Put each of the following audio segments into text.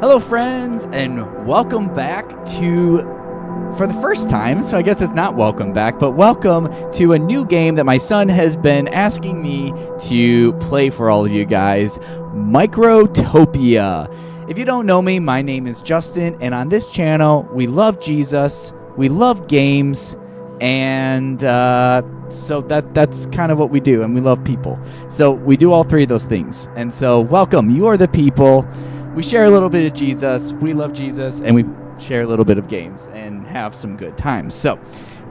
Hello, friends, and welcome back to, for the first time, so I guess it's not welcome back, but welcome to a new game that my son has been asking me to play for all of you guys, Microtopia. If you don't know me, my name is Justin, and on this channel, we love Jesus, we love games, and so that's kind of what we do, and we love people. So we do all three of those things, and so welcome. You are the people. We share a little bit of Jesus, we love Jesus, and we share a little bit of games and have some good times. So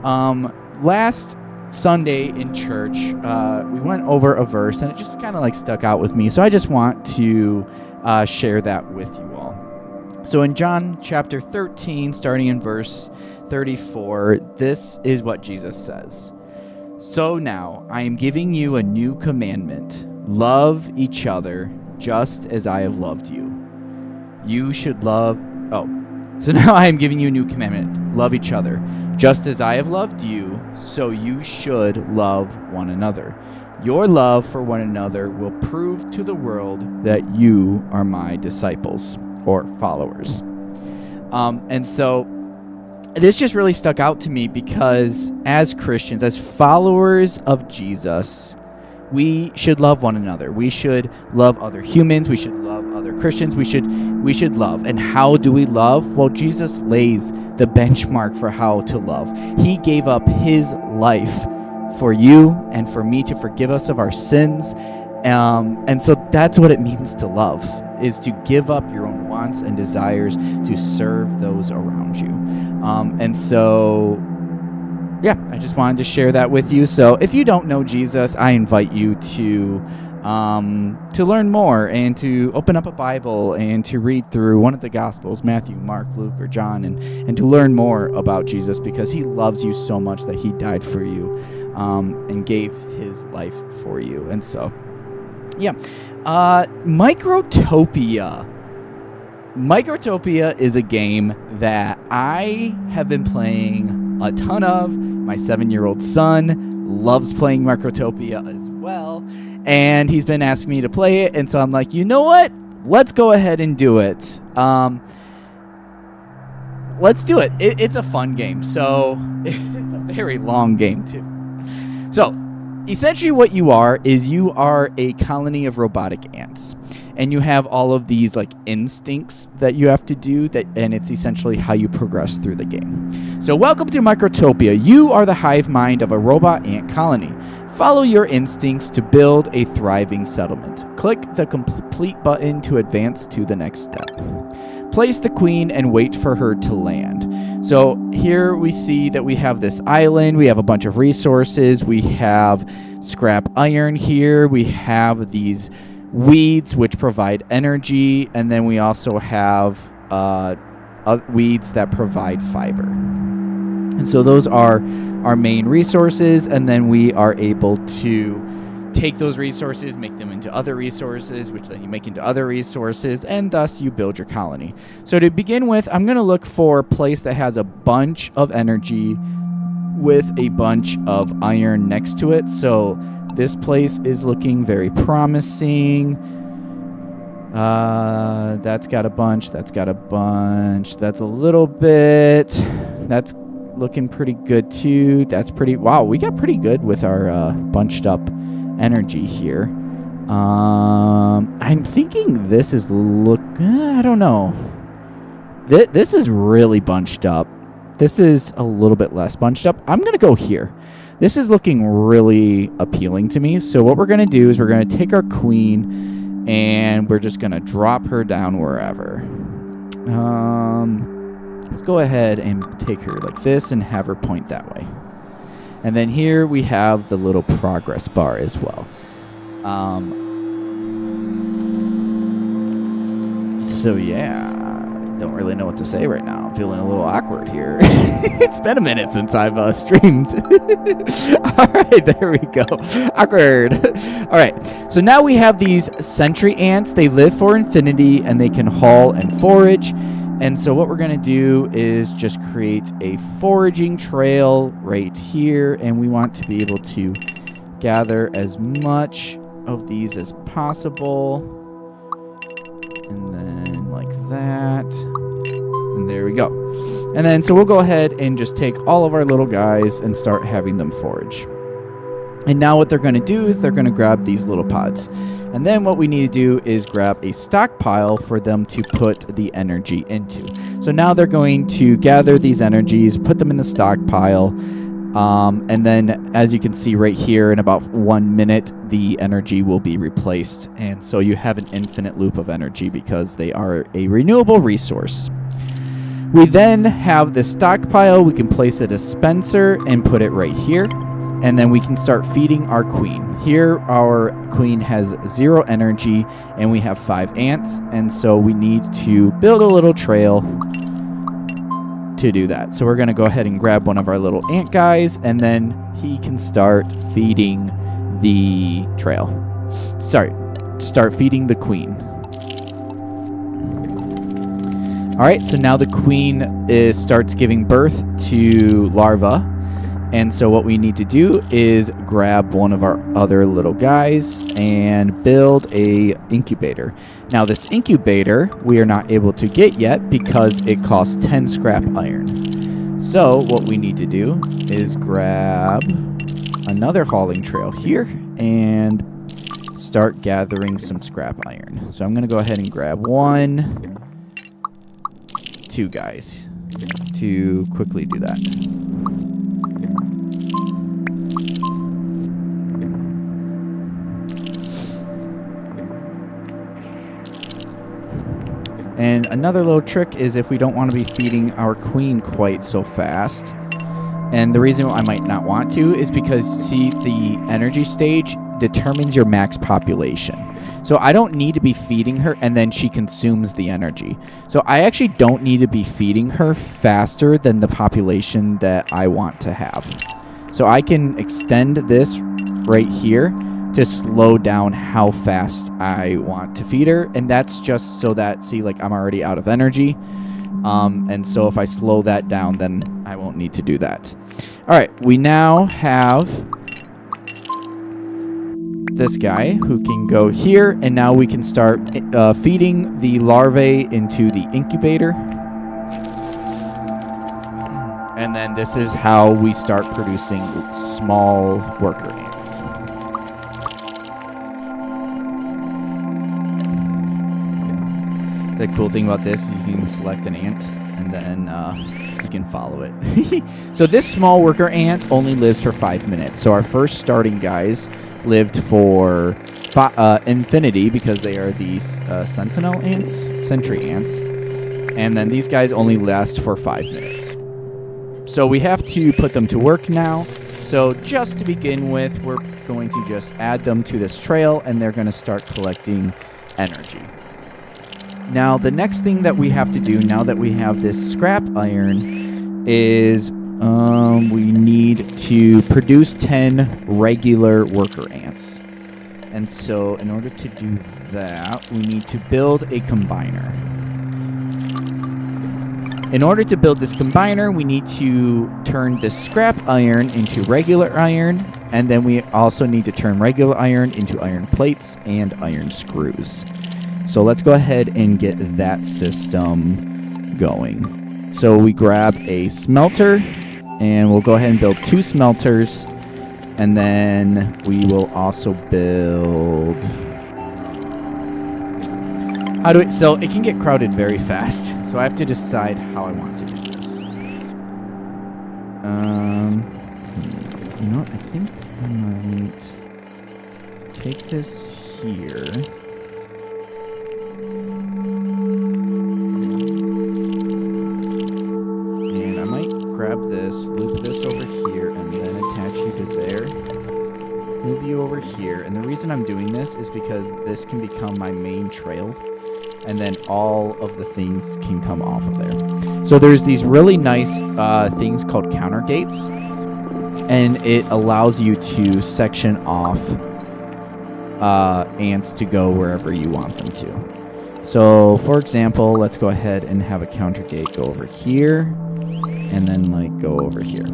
last Sunday in church, we went over a verse, and it just kind of like stuck out with me, so I just want to share that with you all. So in John chapter 13, starting in verse 34, this is what Jesus says. So now I am giving you a new commandment. Love each other just as I have loved you. You should love... So now I am giving you a new commandment. Love each other. Just as I have loved you, so you should love one another. Your love for one another will prove to the world that you are my disciples or followers. And so this just really stuck out to me because as Christians, as followers of Jesus, we should love one another. We should love other humans. We should love other Christians. We should love. And how do we love? Well, Jesus lays the benchmark for how to love. He gave up his life for you and for me to forgive us of our sins. And so that's what it means to love, is to give up your own wants and desires to serve those around you. And so... yeah, I just wanted to share that with you. So if you don't know Jesus, I invite you to learn more and to open up a Bible and to read through one of the Gospels, Matthew, Mark, Luke, or John, and to learn more about Jesus because he loves you so much that he died for you and gave his life for you. And so, yeah, Microtopia. Microtopia is a game that I have been playing a ton of. My 7-year-old son loves playing Microtopia as well, and he's been asking me to play it, and so I'm like, you know what? Let's go ahead and do it. Let's do it. It's a fun game, so it's a very long game too. So essentially what you are is you are a colony of robotic ants. And you have all of these like instincts that you have to do, and it's essentially how you progress through the game. So welcome to Microtopia. You are the hive mind of a robot ant colony. Follow your instincts to build a thriving settlement. Click the complete button to advance to the next step. Place the queen and wait for her to land. So here we see that we have this island. We have a bunch of resources. We have scrap iron here. We have these weeds which provide energy, and then we also have weeds that provide fiber. And so those are our main resources, and then we are able to take those resources, make them into other resources, which then you make into other resources, and thus you build your colony. So to begin with, I'm going to look for a place that has a bunch of energy with a bunch of iron next to it. So this place is looking very promising. That's got a bunch. That's got a bunch. That's a little bit. That's looking pretty good too. That's pretty... wow, we got pretty good with our bunched up energy here. I'm thinking this is I don't know. This is really bunched up. This is a little bit less bunched up. I'm going to go here. This is looking really appealing to me. So what we're going to do is we're going to take our queen and we're just going to drop her down wherever. Let's go ahead and take her like this and have her point that way. And then here we have the little progress bar as well. So yeah, don't really know what to say right now. I'm feeling a little awkward here. It's been a minute since I've streamed. All right, there we go. Awkward. All right, so now we have these sentry ants. They live for infinity, and they can haul and forage. And so what we're going to do is just create a foraging trail right here, and we want to be able to gather as much of these as possible. And then like that. And there we go. And then, so we'll go ahead and just take all of our little guys and start having them forage. And now what they're going to do is they're going to grab these little pods. And then what we need to do is grab a stockpile for them to put the energy into. So now they're going to gather these energies, put them in the stockpile. And then, as you can see right here, in about 1 minute, the energy will be replaced. And so you have an infinite loop of energy because they are a renewable resource. We then have this stockpile. We can place a dispenser and put it right here. And then we can start feeding our queen. Here, our queen has 0 energy, and we have 5 ants. And so we need to build a little trail to do that. So we're going to go ahead and grab one of our little ant guys, and then he can start feeding the trail. Start feeding the queen. All right, so now the queen starts giving birth to larvae. And so what we need to do is grab one of our other little guys and build a incubator. Now this incubator we are not able to get yet because it costs 10 scrap iron. So what we need to do is grab another hauling trail here and start gathering some scrap iron. So I'm going to go ahead and grab 2 guys to quickly do that. And another little trick is if we don't want to be feeding our queen quite so fast. And the reason I might not want to is because, see, the energy stage determines your max population. So I don't need to be feeding her and then she consumes the energy. So I actually don't need to be feeding her faster than the population that I want to have. So I can extend this right here to slow down how fast I want to feed her. And that's just so that, see, like I'm already out of energy. And so if I slow that down, then I won't need to do that. All right, we now have this guy who can go here, and now we can start feeding the larvae into the incubator. And then this is how we start producing small worker ants. The cool thing about this is you can select an ant and then you can follow it. So this small worker ant only lives for 5 minutes. So our first starting guys lived for infinity because they are these sentinel ants, sentry ants. And then these guys only last for 5 minutes. So we have to put them to work now. So just to begin with, we're going to just add them to this trail and they're going to start collecting energy. Now, the next thing that we have to do now that we have this scrap iron is we need to produce 10 regular worker ants. And so in order to do that, we need to build a combiner. In order to build this combiner, we need to turn this scrap iron into regular iron, and then we also need to turn regular iron into iron plates and iron screws. So let's go ahead and get that system going. So we grab a smelter, and we'll go ahead and build 2 smelters, and then we will also build... So it can get crowded very fast, so I have to decide how I want to do this. You know what? I think I might take this here. And I might grab this, loop this over here, and then attach you to there. Move you over here. And the reason I'm doing this is because this can become my main trail. And then all of the things can come off of there. So there's these really nice things called counter gates. And it allows you to section off ants to go wherever you want them to. So, for example, let's go ahead and have a counter gate go over here. And then, go over here.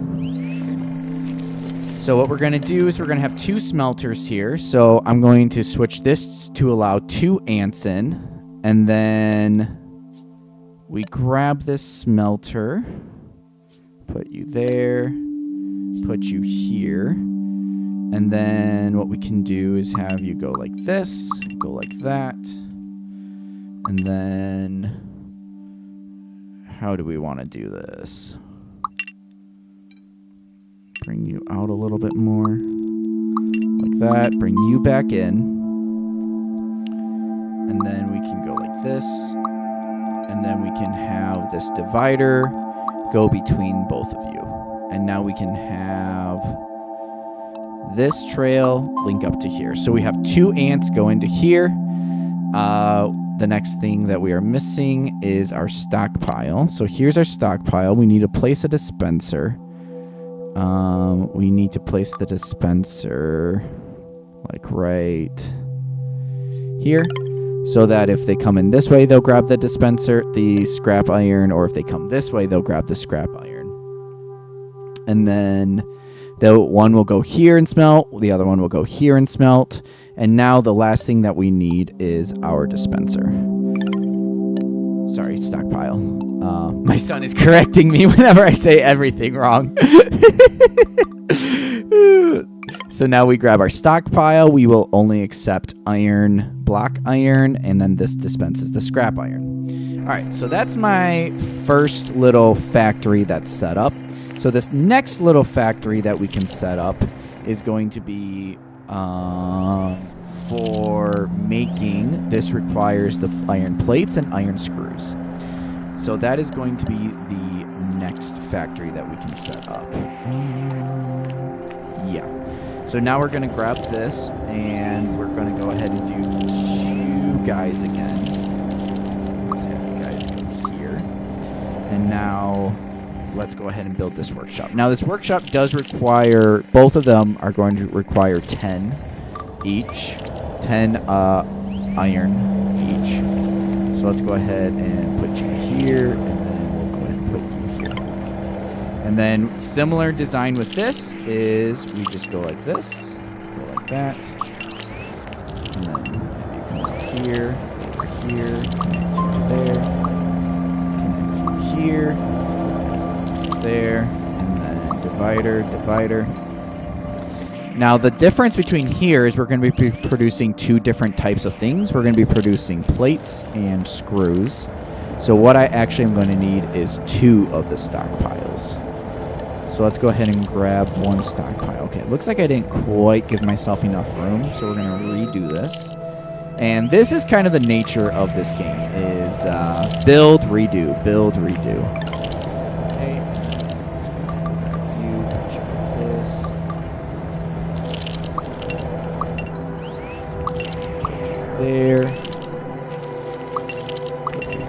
So what we're going to do is we're going to have 2 smelters here. So I'm going to switch this to allow 2 ants in. And then we grab this smelter, put you there, put you here, and then what we can do is have you go like this, go like that, and then how do we want to do this? Bring you out a little bit more, like that, bring you back in, and then we can go like this, and then we can have this divider go between both of you. And now we can have this trail link up to here. So we have 2 ants go into here. The next thing that we are missing is our stockpile. So here's our stockpile. We need to place a dispenser. We need to place the dispenser like right here, so that if they come in this way, they'll grab the dispenser, the scrap iron, or if they come this way, they'll grab the scrap iron. And then the one will go here and smelt, the other one will go here and smelt. And now the last thing that we need is our dispenser. Sorry, stockpile. My son is correcting me whenever I say everything wrong. So now we grab our stockpile. We will only accept iron, block iron, and then this dispenses the scrap iron. All right, so that's my first little factory that's set up. So this next little factory that we can set up is going to be for making. This requires the iron plates and iron screws. So that is going to be the next factory that we can set up. Yeah. So now we're going to grab this, and we're going to go ahead and do 2 guys again. Let's have you guys go here. And now let's go ahead and build this workshop. Now this workshop does require, both of them are going to require 10 each. 10 iron each. So let's go ahead and put you here, and then we'll go ahead and put you here. And then similar design with this is we just go like this, go like that, and then you come up here, over here, connect you to there, connect you here, there, and then divider. Now the difference between here is we're going to be producing 2 different types of things. We're going to be producing plates and screws. So what I actually am going to need is 2 of the stockpiles. So let's go ahead and grab 1 stockpile. Okay, it looks like I didn't quite give myself enough room, so we're going to redo this. And this is kind of the nature of this game, is build, redo, build, redo. Okay, let's go ahead and view, check this. There.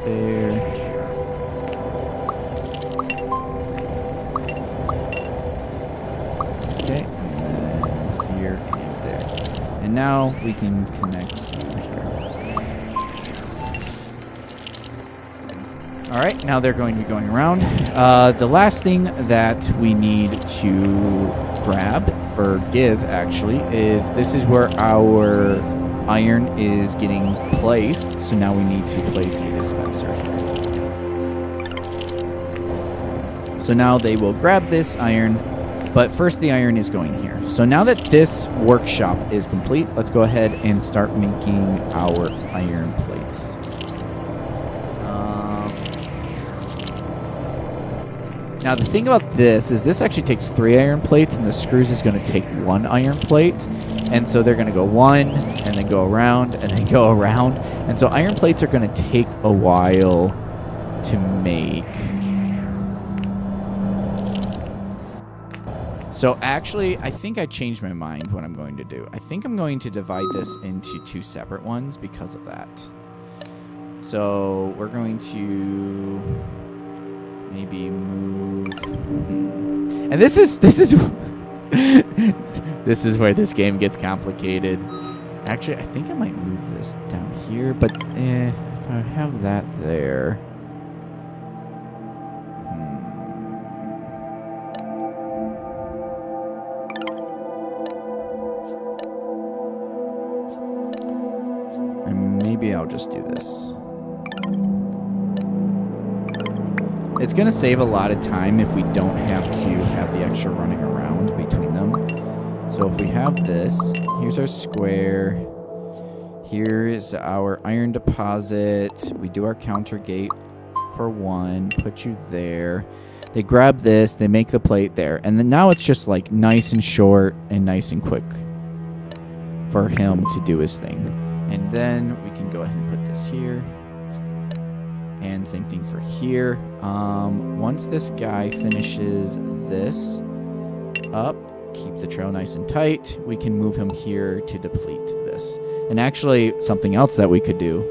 There. Okay, and then here and there. And now we can connect you here. Alright, now they're going to be going around. The last thing that we need to grab, or give actually, is this is where our iron is getting placed, so now we need to place a dispenser here. So now they will grab this iron, but first the iron is going here. So now that this workshop is complete, let's go ahead and start making our iron plates. Now the thing about this is this actually takes 3 iron plates, and the screws is going to take 1 iron plate. And so they're going to go 1, and then go around, and then go around. And so iron plates are going to take a while to make. So actually, I think I changed my mind what I'm going to do. I think I'm going to divide this into 2 separate ones because of that. So we're going to maybe move. And this is this is where this game gets complicated. Actually, I think I might move this down here, but if I have that there. And maybe I'll just do this. it's going to save a lot of time if we don't have to have the extra running around between them. So if we have this, here's our square. Here is our iron deposit. We do our counter gate for 1. Put you there. They grab this. They make the plate there. And then now it's just like nice and short and nice and quick for him to do his thing. And then we can go ahead and put this here. And same thing for here. Once this guy finishes this up, keep the trail nice and tight, we can move him here to deplete this. And actually, something else that we could do,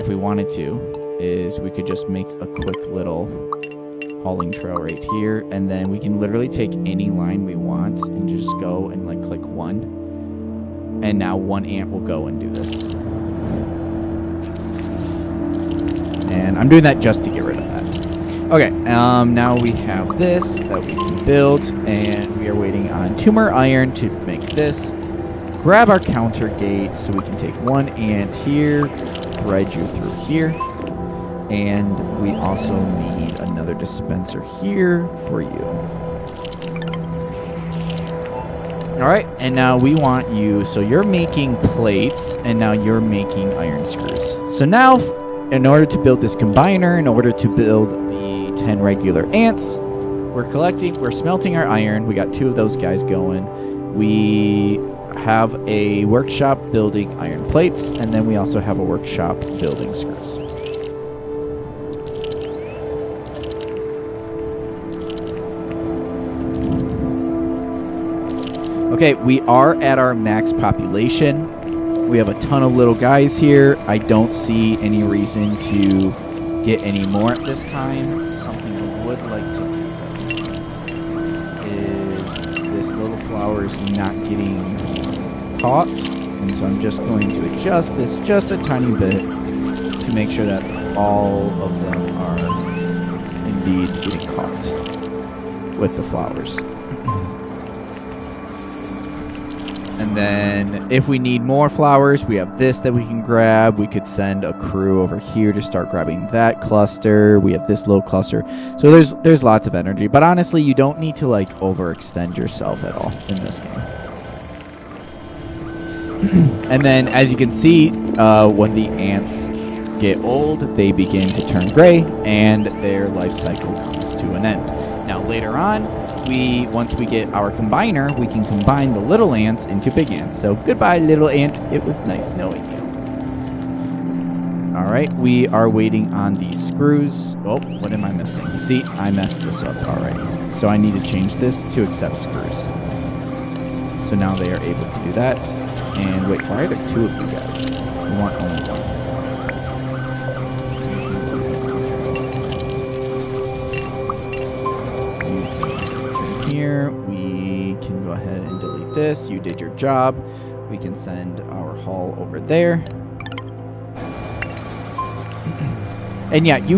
if we wanted to, is we could just make a quick little hauling trail right here, and then we can literally take any line we want and just go and like click 1. And now 1 ant will go and do this. And I'm doing that just to get rid of that. Okay, now we have this that we can build, and we are waiting on 2 more iron to make this. Grab our counter gate so we can take 1 ant here, thread you through here, and we also need another dispenser here for you. All right, and now we want you, so you're making plates, and now you're making iron screws. So now, in order to build this combiner, in order to build the 10 regular ants, we're smelting our iron. We got 2 of those guys going. We have a workshop building iron plates, and then we also have a workshop building screws. Okay, we are at our max population. We have a ton of little guys here. I don't see any reason to get any more at this time. Something I would like to do is this little flower is not getting caught. And so I'm just going to adjust this just a tiny bit to make sure that all of them are indeed getting caught with the flowers. And then if we need more flowers, we have this that we can grab. We could send a crew over here to start grabbing that cluster. We have this little cluster. So there's lots of energy. But honestly, you don't need to like overextend yourself at all in this game. And then as you can see, when the ants get old, they begin to turn gray and their life cycle comes to an end. Now later on, once we get our combiner, we can combine the little ants into big ants. So goodbye, little ant. It was nice knowing you. All right, we are waiting on these screws. Oh, what am I missing? See, I messed this up already. So I need to change this to accept screws. So now they are able to do that. And wait, why are there 2 of you guys? We want only 1. Here we can go ahead and delete this. You did your job. We can send our haul over there. And yeah, you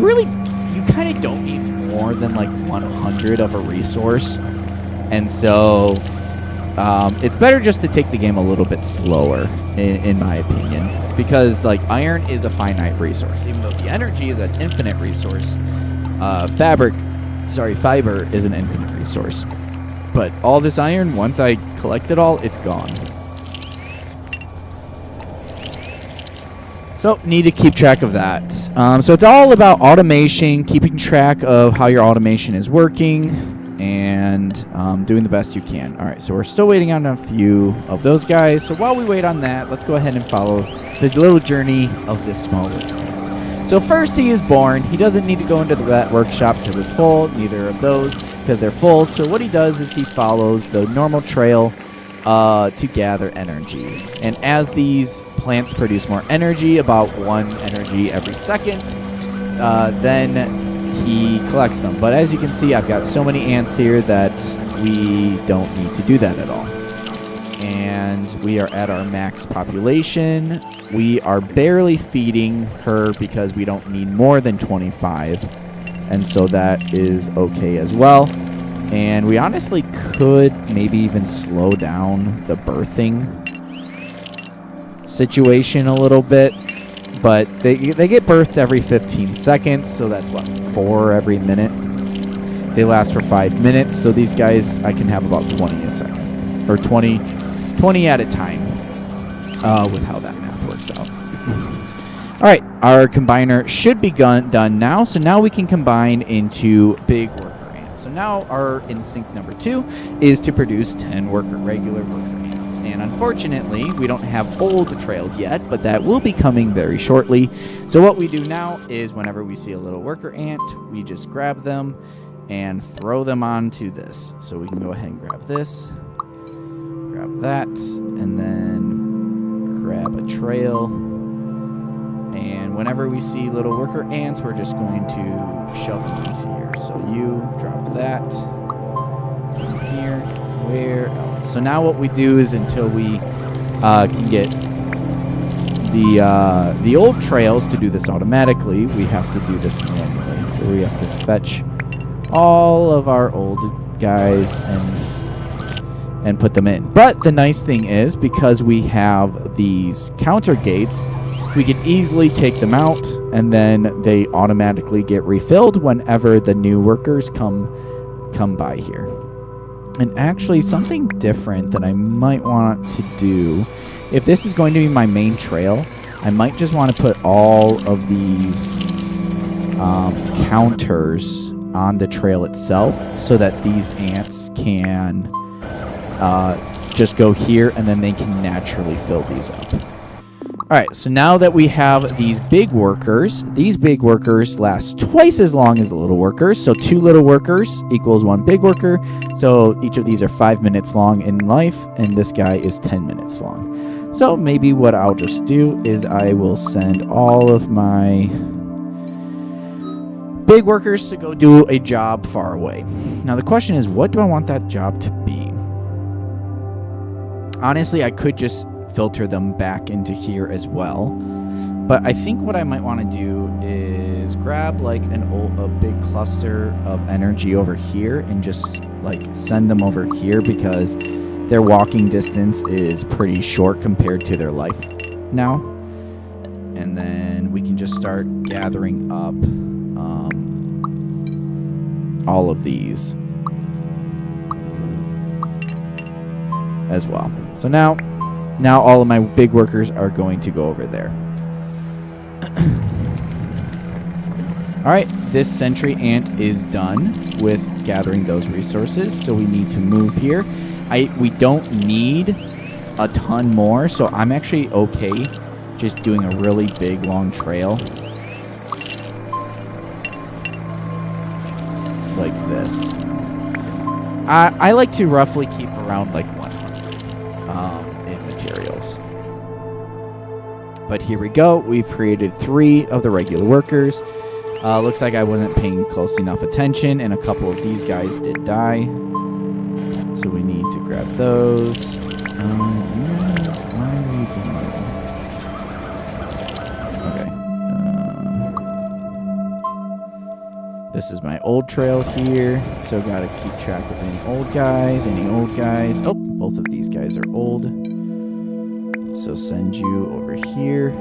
kind of don't need more than like 100 of a resource. And so it's better just to take the game a little bit slower, in my opinion, because like iron is a finite resource, even though the energy is an infinite resource. Fiber is an infinite resource. But all this iron, once I collect it all, it's gone. So, need to keep track of that. So it's all about automation, keeping track of how your automation is working, and doing the best you can. All right, so we're still waiting on a few of those guys. So while we wait on that, let's go ahead and follow the little journey of this small little ant. So first he is born. He doesn't need to go into that workshop because it's full. Neither of those because they're full. So what he does is he follows the normal trail to gather energy. And as these plants produce more energy, about 1 energy every second, then he collects them. But as you can see, I've got so many ants here that we don't need to do that at all. And we are at our max population. We are barely feeding her because we don't need more than 25. And so that is okay as well. And we honestly could maybe even slow down the birthing situation a little bit. But they get birthed every 15 seconds, so that's what, 4 every minute. They last for 5 minutes, so these guys, I can have about 20 a second. Or 20 at a time with how that math works out. All right, our combiner should be done now, so now we can combine into big worker ants. So now our instinct number 2 is to produce 10 regular worker ants. And unfortunately, we don't have old trails yet, but that will be coming very shortly. So what we do now is whenever we see a little worker ant, we just grab them and throw them onto this. So we can go ahead and grab this, grab that, and then grab a trail. And whenever we see little worker ants, we're just going to shove them into here. So you drop that, come here, where else? So now what we do is until we can get the old trails to do this automatically, we have to do this manually. So we have to fetch all of our old guys and put them in. But the nice thing is, because we have these counter gates, we can easily take them out, and then they automatically get refilled whenever the new workers come by here. And actually, something different that I might want to do, if this is going to be my main trail, I might just want to put all of these counters on the trail itself, so that these ants can just go here, and then they can naturally fill these up. Alright, so now that we have these big workers last twice as long as the little workers. So 2 little workers equals 1 big worker. So each of these are 5 minutes long in life, and this guy is 10 minutes long. So maybe what I'll just do is I will send all of my big workers to go do a job far away. Now the question is, what do I want that job to be? Honestly, I could just filter them back into here as well, but I think what I might want to do is grab like a big cluster of energy over here and just like send them over here, because their walking distance is pretty short compared to their life now. And then we can just start gathering up all of these as well. So now all of my big workers are going to go over there. Alright, this sentry ant is done with gathering those resources, so we need to move here. We don't need a ton more, so I'm actually okay just doing a really big long trail like this. I like to roughly keep around like 100 in materials. But here we go. We've created 3 of the regular workers. Looks like I wasn't paying close enough attention, and a couple of these guys did die. So we need to grab those. This is my old trail here, so gotta keep track of any old guys. Oh, both of these guys are old. So send you over here.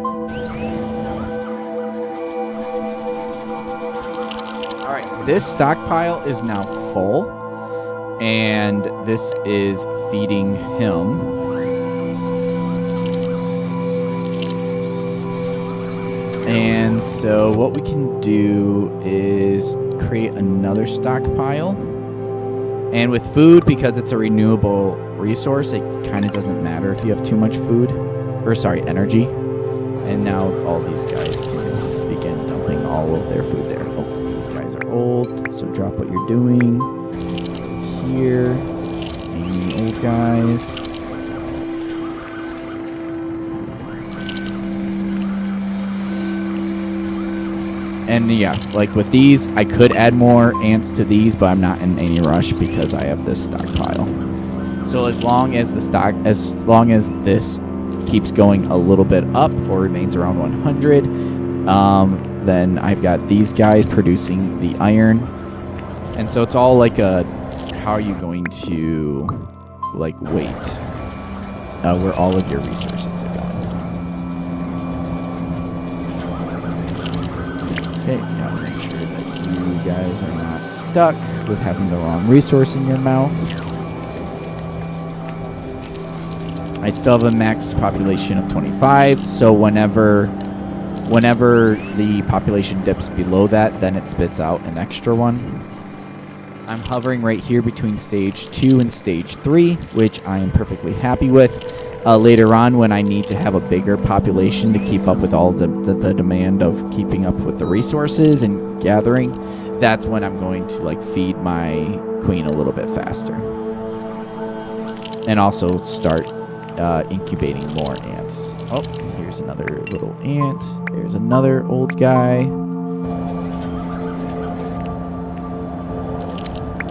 Alright, this stockpile is now full, and this is feeding him. And so what we can do is create another stockpile. And with food, because it's a renewable resource, it kind of doesn't matter if you have too much food, or sorry, energy. And now all these guys can begin dumping all of their food there. Oh, these guys are old, so drop what you're doing here. Any old guys. And yeah, like with these, I could add more ants to these, but I'm not in any rush because I have this stockpile. So as long as this keeps going a little bit up or remains around 100, then I've got these guys producing the iron. And so it's all like a, how are you going to like wait where all of your resources are going. Okay, now make sure that you guys are not stuck. with having the wrong resource in your mouth. I still have a max population of 25, so whenever the population dips below that, then it spits out an extra one. I'm hovering right here between stage 2 and stage 3, which I am perfectly happy with. Later on, when I need to have a bigger population to keep up with all the demand of keeping up with the resources and gathering, that's when I'm going to like feed my queen a little bit faster. And also start incubating more ants. Oh, here's another little ant. There's another old guy.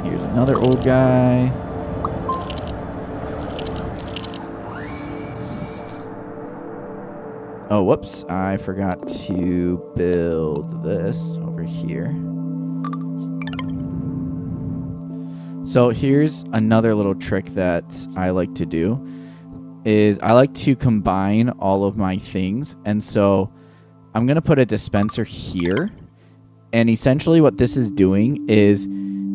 Here's another old guy. Oh, whoops. I forgot to build this over here. So here's another little trick that I like to do is I like to combine all of my things. And so I'm going to put a dispenser here. And essentially what this is doing is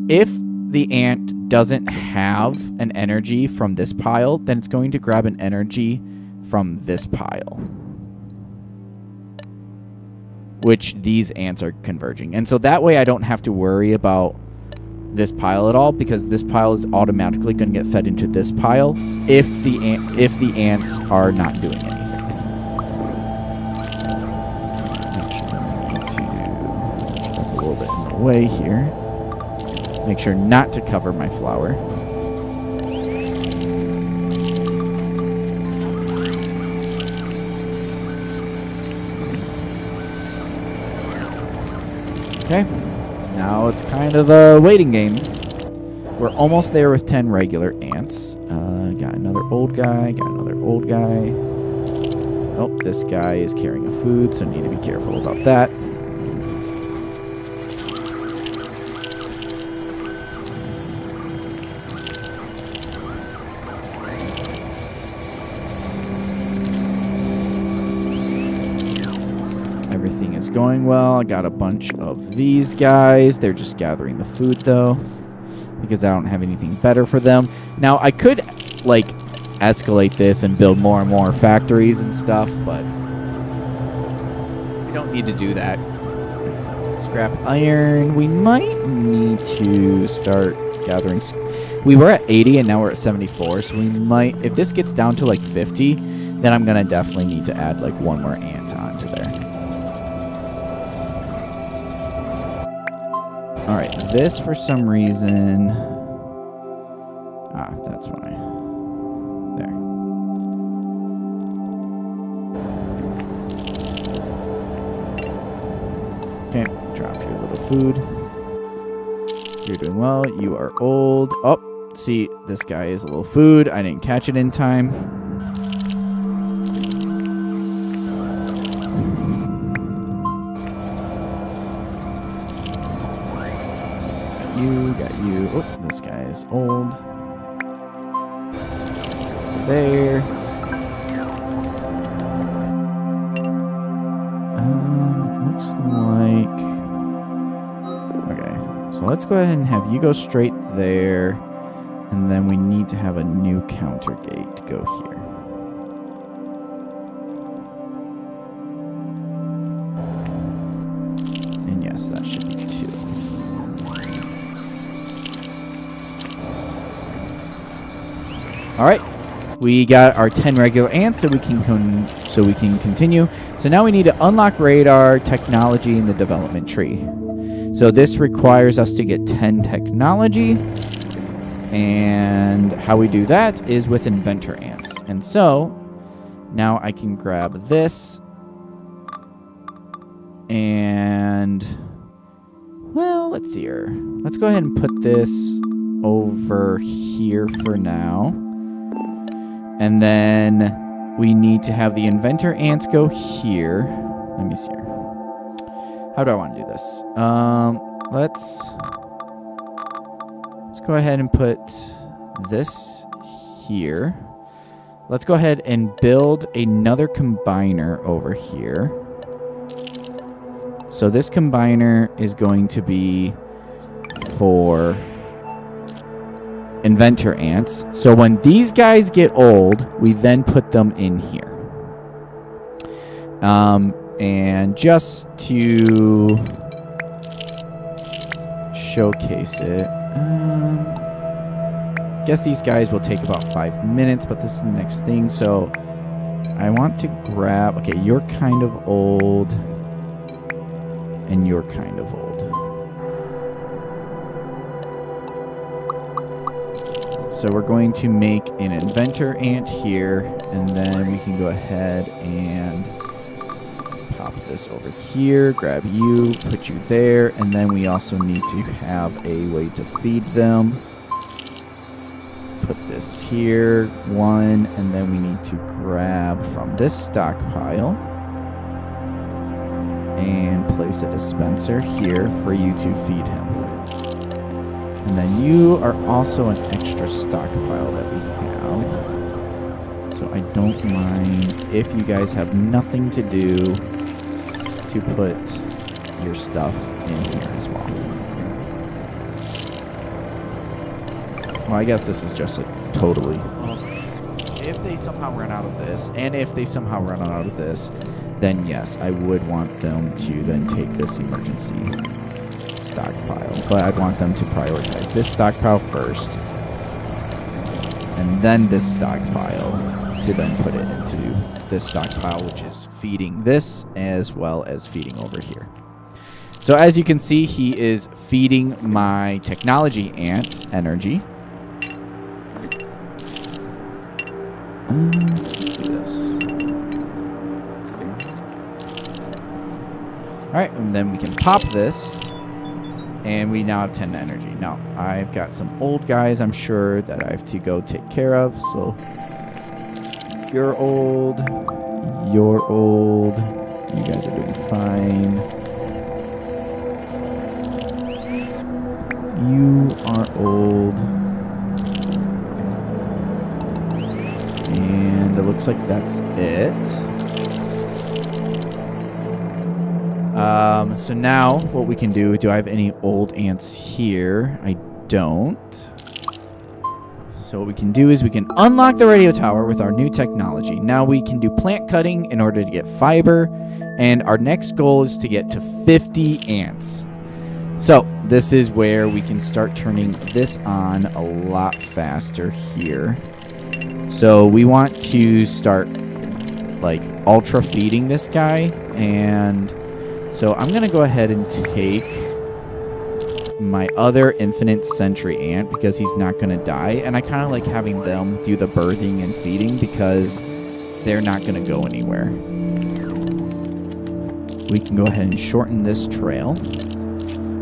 if the ant doesn't have an energy from this pile, then it's going to grab an energy from this pile, which these ants are converging. And so that way I don't have to worry about this pile at all, because this pile is automatically going to get fed into this pile if the ants are not doing anything. That's a little bit in the way here. Make sure not to cover my flower. Okay. Now it's kind of a waiting game. We're almost there with 10 regular ants. Got another old guy. Got another old guy. Oh, this guy is carrying a food, so need to be careful about that. Everything is going well. I got a bunch of these guys. They're just gathering the food, though, because I don't have anything better for them. Now, I could, like, escalate this and build more and more factories and stuff, but we don't need to do that. Scrap iron. We might need to start gathering. We were at 80, and now we're at 74, so we might, if this gets down to, like, 50, then I'm going to definitely need to add, like, one more ant onto there. Alright, this for some reason... that's why. There. Okay, drop your little food. You're doing well. You are old. Oh, see, this guy is a little food. I didn't catch it in time. Got you. Oh, this guy is old. There. Looks like... Okay, so let's go ahead and have you go straight there, and then we need to have a new counter gate to go here. And yes, that should be 2. All right, we got our 10 regular ants, so we can continue. So now we need to unlock radar technology in the development tree. So this requires us to get 10 technology, and how we do that is with inventor ants. And so now I can grab this, and well, let's see here. Let's go ahead and put this over here for now. And then we need to have the inventor ants go here. Let me see here. How do I want to do this? Let's go ahead and put this here. Let's go ahead and build another combiner over here. So this combiner is going to be for inventor ants. So when these guys get old, we then put them in here. And just to showcase it, guess these guys will take about 5 minutes, but this is the next thing. So I want to grab, okay, you're kind of old, and you're kind of old. So we're going to make an inventor ant here, and then we can go ahead and pop this over here, grab you, put you there, and then we also need to have a way to feed them. Put this here, one, and then we need to grab from this stockpile and place a dispenser here for you to feed him. And then you are also an extra stockpile that we have. So I don't mind if you guys have nothing to do to put your stuff in here as well. Well, I guess this is just a totally... if they somehow run out of this, and if they somehow run out of this, then yes, I would want them to then take this emergency stockpile. But I'd want them to prioritize this stockpile first, and then this stockpile to then put it into this stockpile, which is feeding this as well as feeding over here. So as you can see, he is feeding my technology ant energy. Let's do this. Alright, and then we can pop this, and we now have 10 energy. Now, I've got some old guys, I'm sure, that I have to go take care of. So, you're old. You're old. You guys are doing fine. You are old. And it looks like that's it. So now what we can do I have any old ants here? I don't. So what we can do is we can unlock the radio tower with our new technology. Now we can do plant cutting in order to get fiber, and our next goal is to get to 50 ants. So this is where we can start turning this on a lot faster here. So we want to start like ultra feeding this guy, and so I'm going to go ahead and take my other infinite sentry ant because he's not going to die. And I kind of like having them do the birthing and feeding because they're not going to go anywhere. We can go ahead and shorten this trail.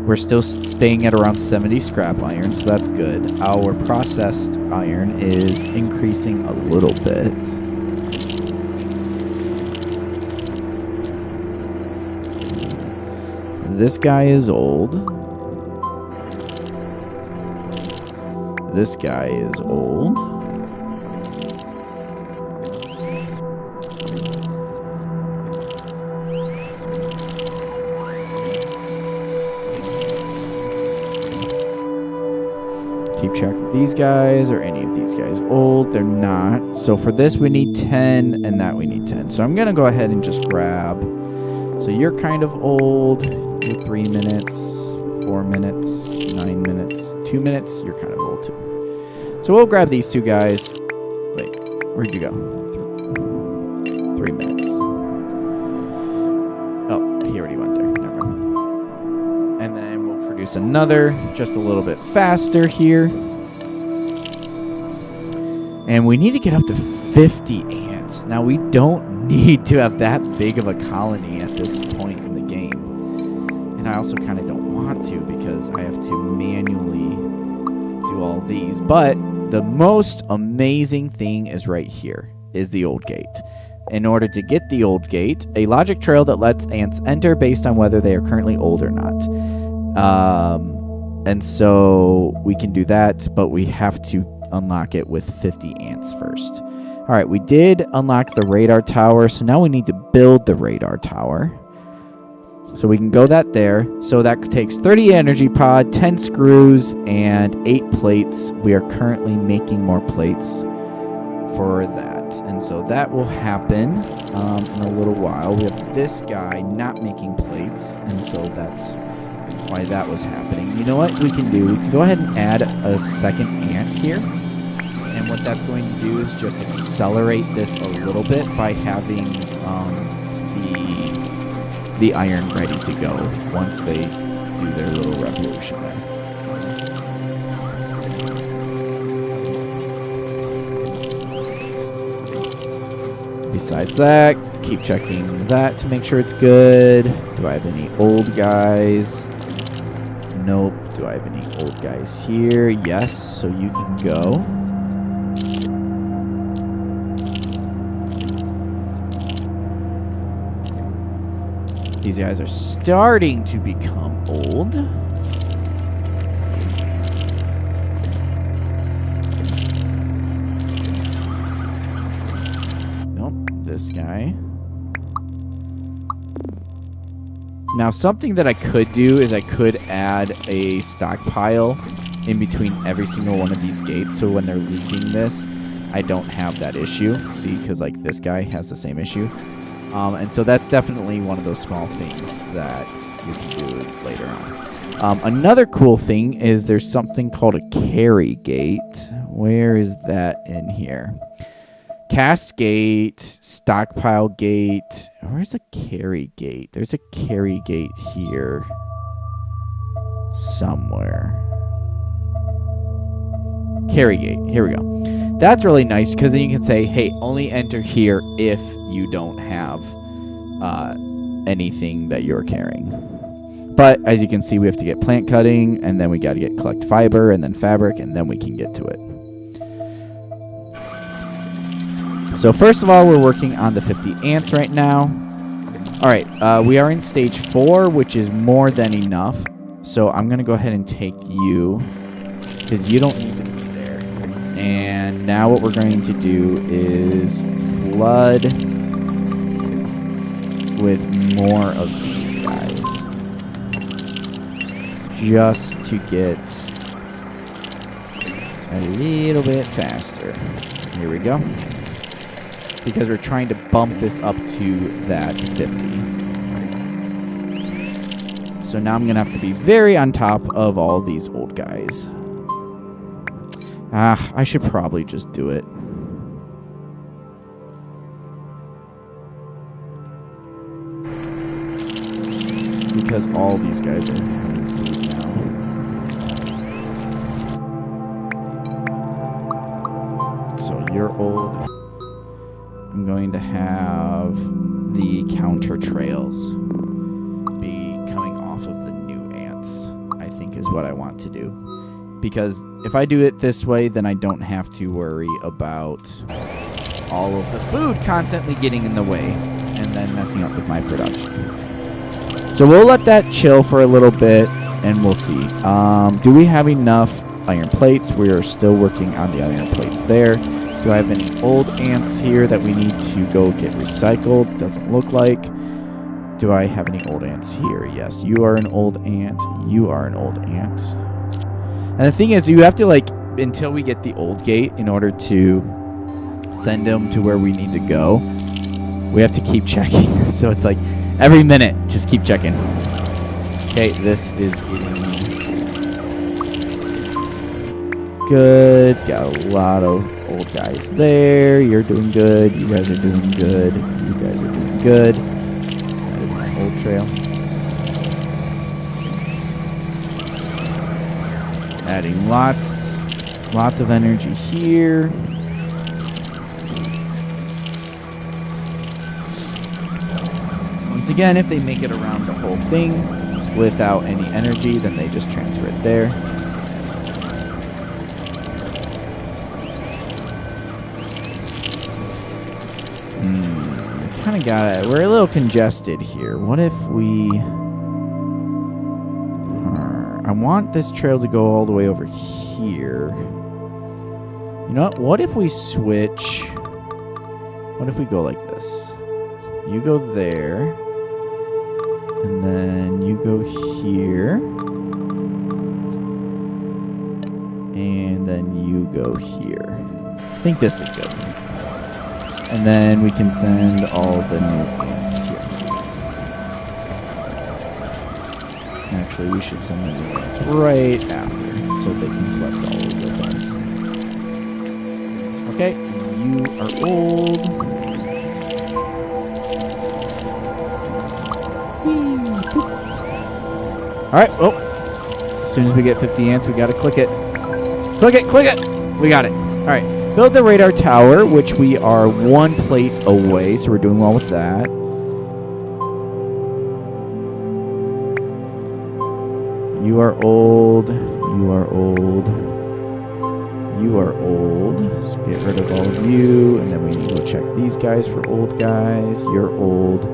We're still staying at around 70 scrap iron, so that's good. Our processed iron is increasing a little bit. This guy is old. This guy is old. Keep track of these guys. Are any of these guys old? They're not. So for this we need 10, and that we need 10. So I'm going to go ahead and just grab. So you're kind of old. You're 3 minutes, 4 minutes, 9 minutes, 2 minutes. You're kind of old too. So we'll grab these two guys. Wait, where'd you go? 3 minutes. Oh, he already went there. Never mind. And then we'll produce another just a little bit faster here. And we need to get up to 50 ants. Now, we don't need to have that big of a colony at this point in the game. And I also kind of don't want to because I have to manually do all these. But the most amazing thing is right here, is the old gate. In order to get the old gate, a logic trail that lets ants enter based on whether they are currently old or not. And so we can do that, but we have to unlock it with 50 ants first. All right, we did unlock the radar tower, so now we need to build the radar tower. So we can go that there. So that takes 30 energy pod, 10 screws, and 8 plates. We are currently making more plates for that. And so that will happen in a little while. We have this guy not making plates, and so that's why that was happening. You know what we can do? We can go ahead and add a second ant here. And what that's going to do is just accelerate this a little bit by having the iron ready to go once they do their little revolution there. Besides that, keep checking that to make sure it's good. Do I have any old guys? Nope. Do I have any old guys here? Yes, so you can go. These guys are starting to become old. Nope, this guy. Now, something that I could do is I could add a stockpile in between every single one of these gates, so when they're leaking this, I don't have that issue. See, because like this guy has the same issue. And so that's definitely one of those small things that you can do later on. Another cool thing is there's something called a carry gate. Where is that in here? Cast gate, stockpile gate. Where's a carry gate? There's a carry gate here somewhere. Carry gate. Here we go. That's really nice because then you can say, hey, only enter here if you don't have anything that you're carrying. But as you can see, we have to get plant cutting, and then we got to collect fiber, and then fabric, and then we can get to it. So first of all, we're working on the 50 ants right now. All right, we are in stage 4, which is more than enough. So I'm going to go ahead and take you because you don't need to be there. And now what we're going to do is flood with more of these guys. Just to get a little bit faster. Here we go. Because we're trying to bump this up to that 50. So now I'm going to have to be very on top of all these old guys. I should probably just do it. Because all these guys are having food now. So you're old. I'm going to have the counter trails be coming off of the new ants, I think is what I want to do. Because if I do it this way, then I don't have to worry about all of the food constantly getting in the way and then messing up with my production. So we'll let that chill for a little bit and we'll see. Do we have enough iron plates? We are still working on the iron plates there. Do I have any old ants here that we need to go get recycled? Doesn't look like. Do I have any old ants here? Yes, you are an old ant. You are an old ant. And the thing is, you have to, like, until we get the old gate in order to send them to where we need to go, we have to keep checking. So it's like every minute, just keep checking. Okay, this is getting good. Got a lot of old guys there. You're doing good. You guys are doing good. You guys are doing good. That is my old trail. Adding lots of energy here. Once again, if they make it around the whole thing without any energy, then they just transfer it there. We kind of got it. We're a little congested here. What if we... I want this trail to go all the way over here. You know what? What if we switch? What if we go like this? You go there. And then you go here. And then you go here. I think this is good. And then we can send all the new ants here. Actually, we should send the new ants right after so they can collect all of the things. Okay, you are old. Alright, well, as soon as we get 50 ants, we gotta click it. Click it, click it! We got it. Alright, build the radar tower, which we are 1 plate away, so we're doing well with that. You are old. You are old. You are old. So get rid of all of you, and then we need to go check these guys for old guys. You're old.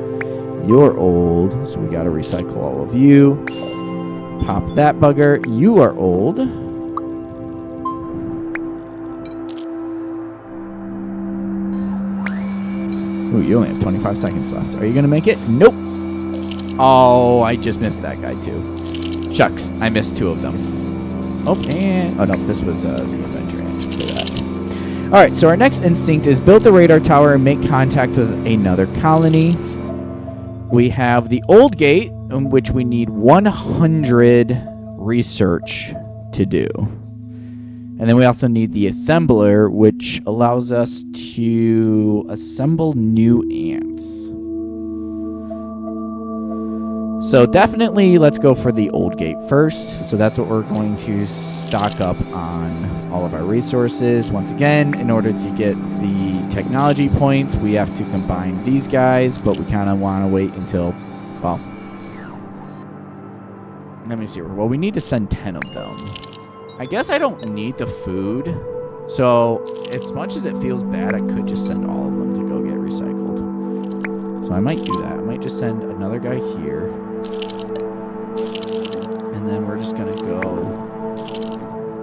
You're old, so we gotta recycle all of you. Pop that bugger. You are old. Ooh, you only have 25 seconds left. Are you going to make it? Nope. Oh, I just missed that guy too. Shucks, I missed 2 of them. Oh, and... Oh, no, this was the Avenger Ant for that. All right, so our next instinct is build the radar tower and make contact with another colony. We have the old gate, in which we need 100 research to do. And then we also need the assembler, which allows us to assemble new ants. So definitely let's go for the old gate first. So that's what we're going to stock up on all of our resources. Once again, in order to get the technology points, we have to combine these guys, but we kind of want to wait until, well, let me see. Well, we need to send 10 of them. I guess I don't need the food. So as much as it feels bad, I could just send all of them to go get recycled. So I might do that. I might just send another guy here. And then we're just going to go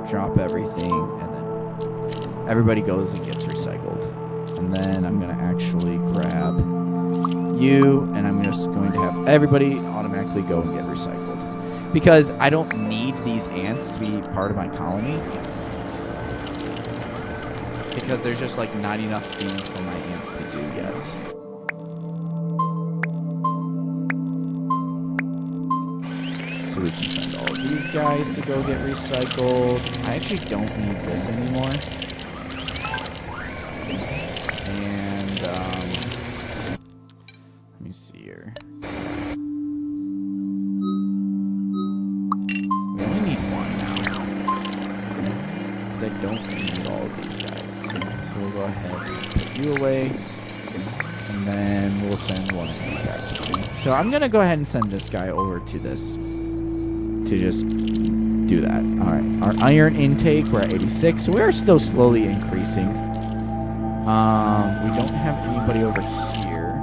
drop everything. And then everybody goes and gets recycled. And then I'm going to actually grab you. And I'm just going to have everybody automatically go and get recycled. Because I don't need these ants to be part of my colony. Because there's just like not enough things for my ants to do yet. So we can send all of these guys to go get recycled. I actually don't need this anymore. And let me see here. I don't need all of these guys. So we'll go ahead and put you away. And then we'll send one of these back to you. So I'm going to go ahead and send this guy over to this. To just do that. Alright. Our iron intake, we're at 86. So we're still slowly increasing. We don't have anybody over here.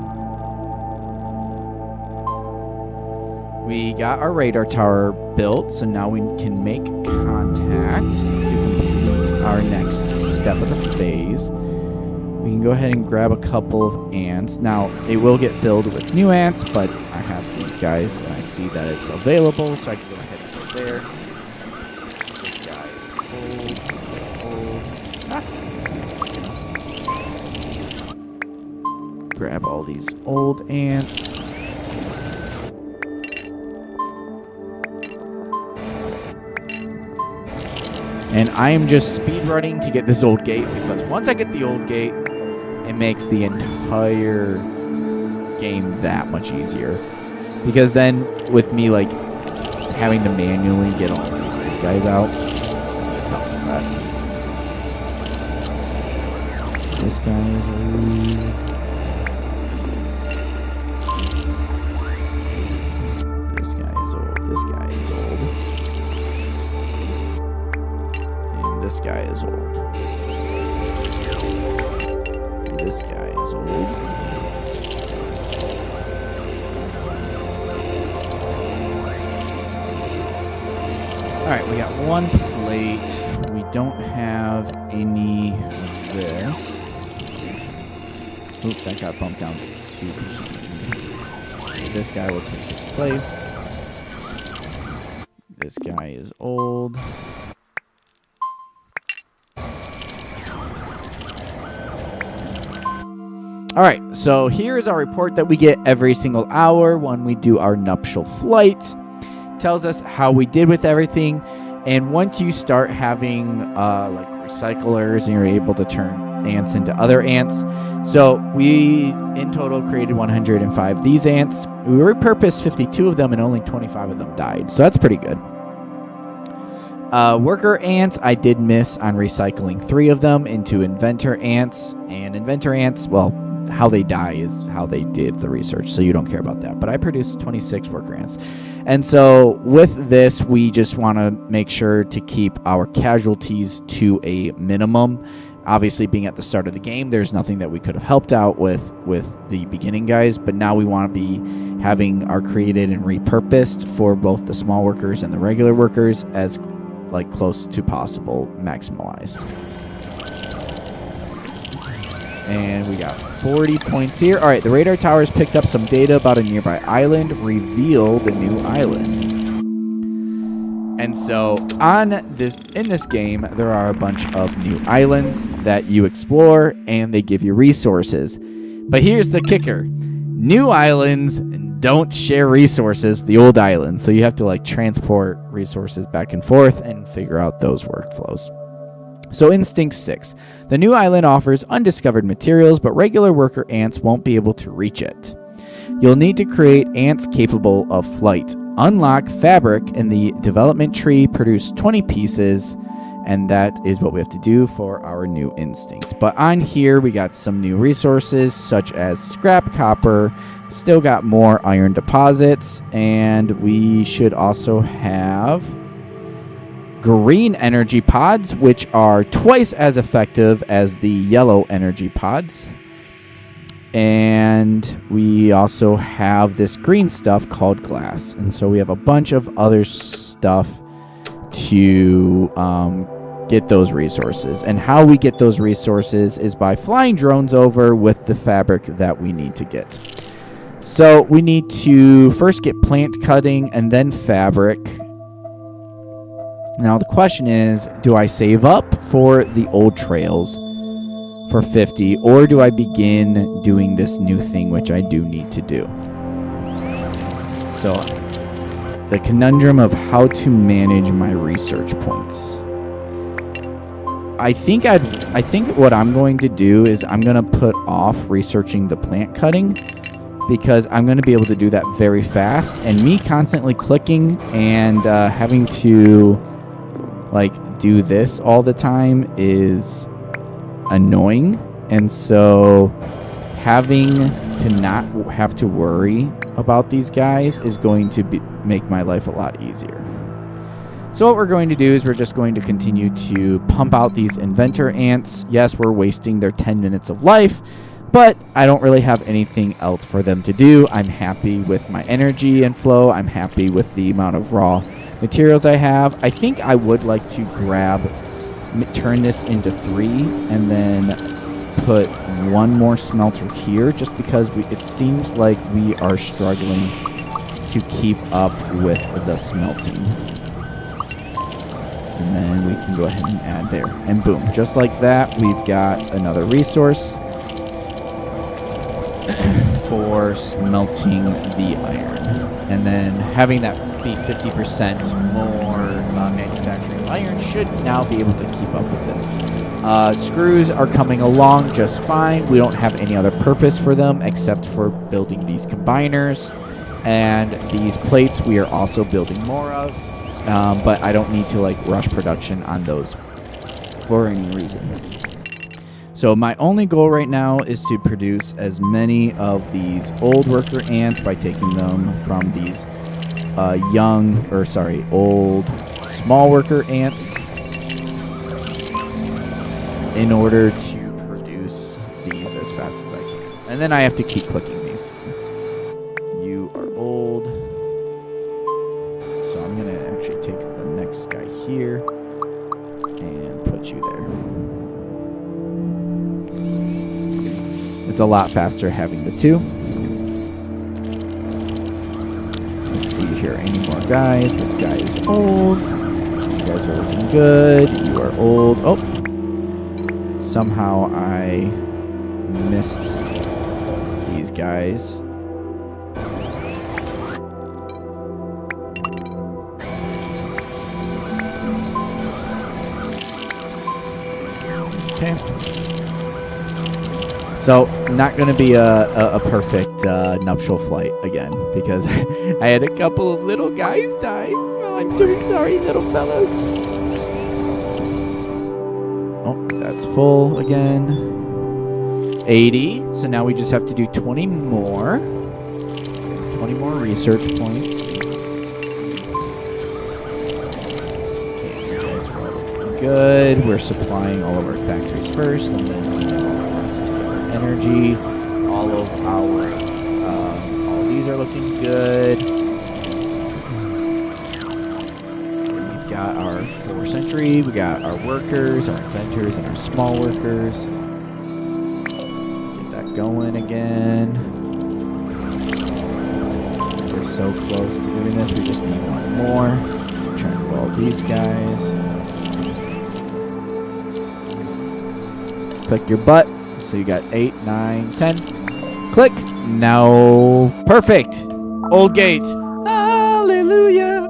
We got our radar tower built. So now we can make contact to complete our next step of the phase. We can go ahead and grab a couple of ants. Now, they will get filled with new ants, but I have these guys, and I see that it's available, so I can go ahead and go there. This guy is old. Ah. Grab all these old ants. And I am just speed running to get this old gate, because once I get the old gate, it makes the entire game that much easier. Because then, with me like having to manually get all these guys out, it's not like that. This guy is old. This guy is old. This guy is old. This guy is old. This guy is old. Alright, we got 1 plate. We don't have any of this. Oop, that got bumped down to 2%. this guy will take his place. This guy is old. All right, so here is our report that we get every single hour when we do our nuptial flight. Tells us how we did with everything. And once you start having like recyclers and you're able to turn ants into other ants. So we in total created 105 these ants. We repurposed 52 of them and only 25 of them died. So that's pretty good. Worker ants, I did miss on recycling 3 of them into inventor ants. And inventor ants, well, how they die is how they did the research, so you don't care about that. But I produced 26 worker ants. And so with this, we just want to make sure to keep our casualties to a minimum. Obviously, being at the start of the game, there's nothing that we could have helped out with the beginning guys, but now we want to be having our created and repurposed for both the small workers and the regular workers as like close to possible maximalized. And we got 40 points here. All right, the radar towers picked up some data about a nearby island. Reveal the new island. And so in this game, there are a bunch of new islands that you explore, and they give you resources. But here's the kicker. New islands don't share resources with the old islands. So you have to like transport resources back and forth and figure out those workflows. So Instinct 6. The new island offers undiscovered materials, but regular worker ants won't be able to reach it. You'll need to create ants capable of flight. Unlock fabric in the development tree, produce 20 pieces, and that is what we have to do for our new instinct. But on here, we got some new resources, such as scrap copper, still got more iron deposits, and we should also have green energy pods, which are twice as effective as the yellow energy pods. And we also have this green stuff called glass. And so we have a bunch of other stuff to get those resources. And how we get those resources is by flying drones over with the fabric that we need to get. So we need to first get plant cutting and then fabric. Now the question is, do I save up for the old trails for 50, or do I begin doing this new thing, which I do need to do? So the conundrum of how to manage my research points. I think what I'm going to do is I'm going to put off researching the plant cutting, because I'm going to be able to do that very fast, and me constantly clicking and having to like do this all the time is annoying. And so having to not have to worry about these guys is going to make my life a lot easier. So what we're going to do is we're just going to continue to pump out these inventor ants. Yes, we're wasting their 10 minutes of life, but I don't really have anything else for them to do. I'm happy with my energy and flow. I'm happy with the amount of raw materials I have. I think I would like to turn this into 3 and then put 1 more smelter here, just because it seems like we are struggling to keep up with the smelting. And then we can go ahead and add there. And boom, just like that, we've got another resource for smelting the iron. And then having that be 50% more manufacturing iron should now be able to keep up with this. Screws are coming along just fine. We don't have any other purpose for them except for building these combiners. And these plates we are also building more of. But I don't need to like rush production on those for any reason. So my only goal right now is to produce as many of these old worker ants by taking them from these old small worker ants in order to produce these as fast as I can. And then I have to keep clicking these. You are old. So I'm going to actually take the next guy here and put you there. It's a lot faster having the 2. Let's see here. Any more guys? This guy is old. You guys are looking good. You are old. Oh. Somehow I missed these guys. Okay. So, not going to be a perfect nuptial flight again, because I had a couple of little guys die. Oh, I'm so sorry, little fellas. Oh, that's full again. 80. So now we just have to do 20 more. 20 more research points. Okay, you guys are all looking good. We're supplying all of our factories first, and then sending all the rest to get energy. All of our, all these are looking good. We've got our 4th century. We got our workers, our inventors, and our small workers. Going again. We're so close to doing this. We just need one more. Trying to roll these guys. Click your butt. So you got 8, 9, 10. Click. Now, perfect. Old gate. Hallelujah.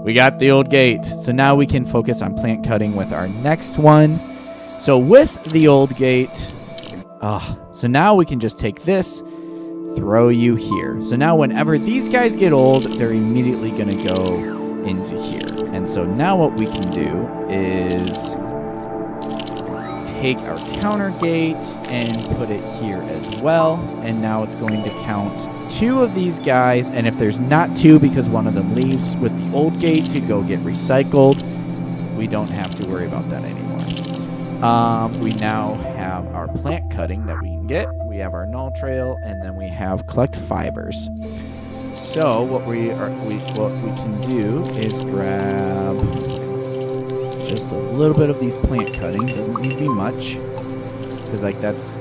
We got the old gate. So now we can focus on plant cutting with our next one. So with the old gate, so now we can just take this, throw you here. So now whenever these guys get old, they're immediately going to go into here. And so now what we can do is take our counter gate and put it here as well. And now it's going to count 2 of these guys. And if there's not 2 because one of them leaves with the old gate to go get recycled, we don't have to worry about that anymore. We now have our plant cutting that we can get. We have our null trail, and then we have collect fibers. So what we can do is grab just a little bit of these plant cutting. Doesn't need to be much, because like that's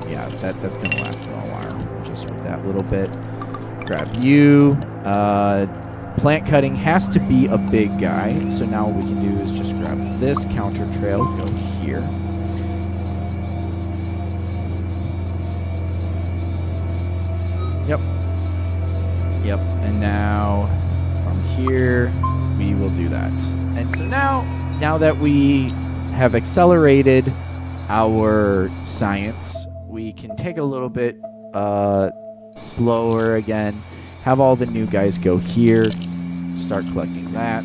gonna last a little while. Just with that little bit. Grab you. Plant cutting has to be a big guy, so now what we can do is just grab this counter trail, go here. Yep, and now from here, we will do that. And so now that we have accelerated our science, we can take a little bit slower again. Have all the new guys go here. Start collecting that.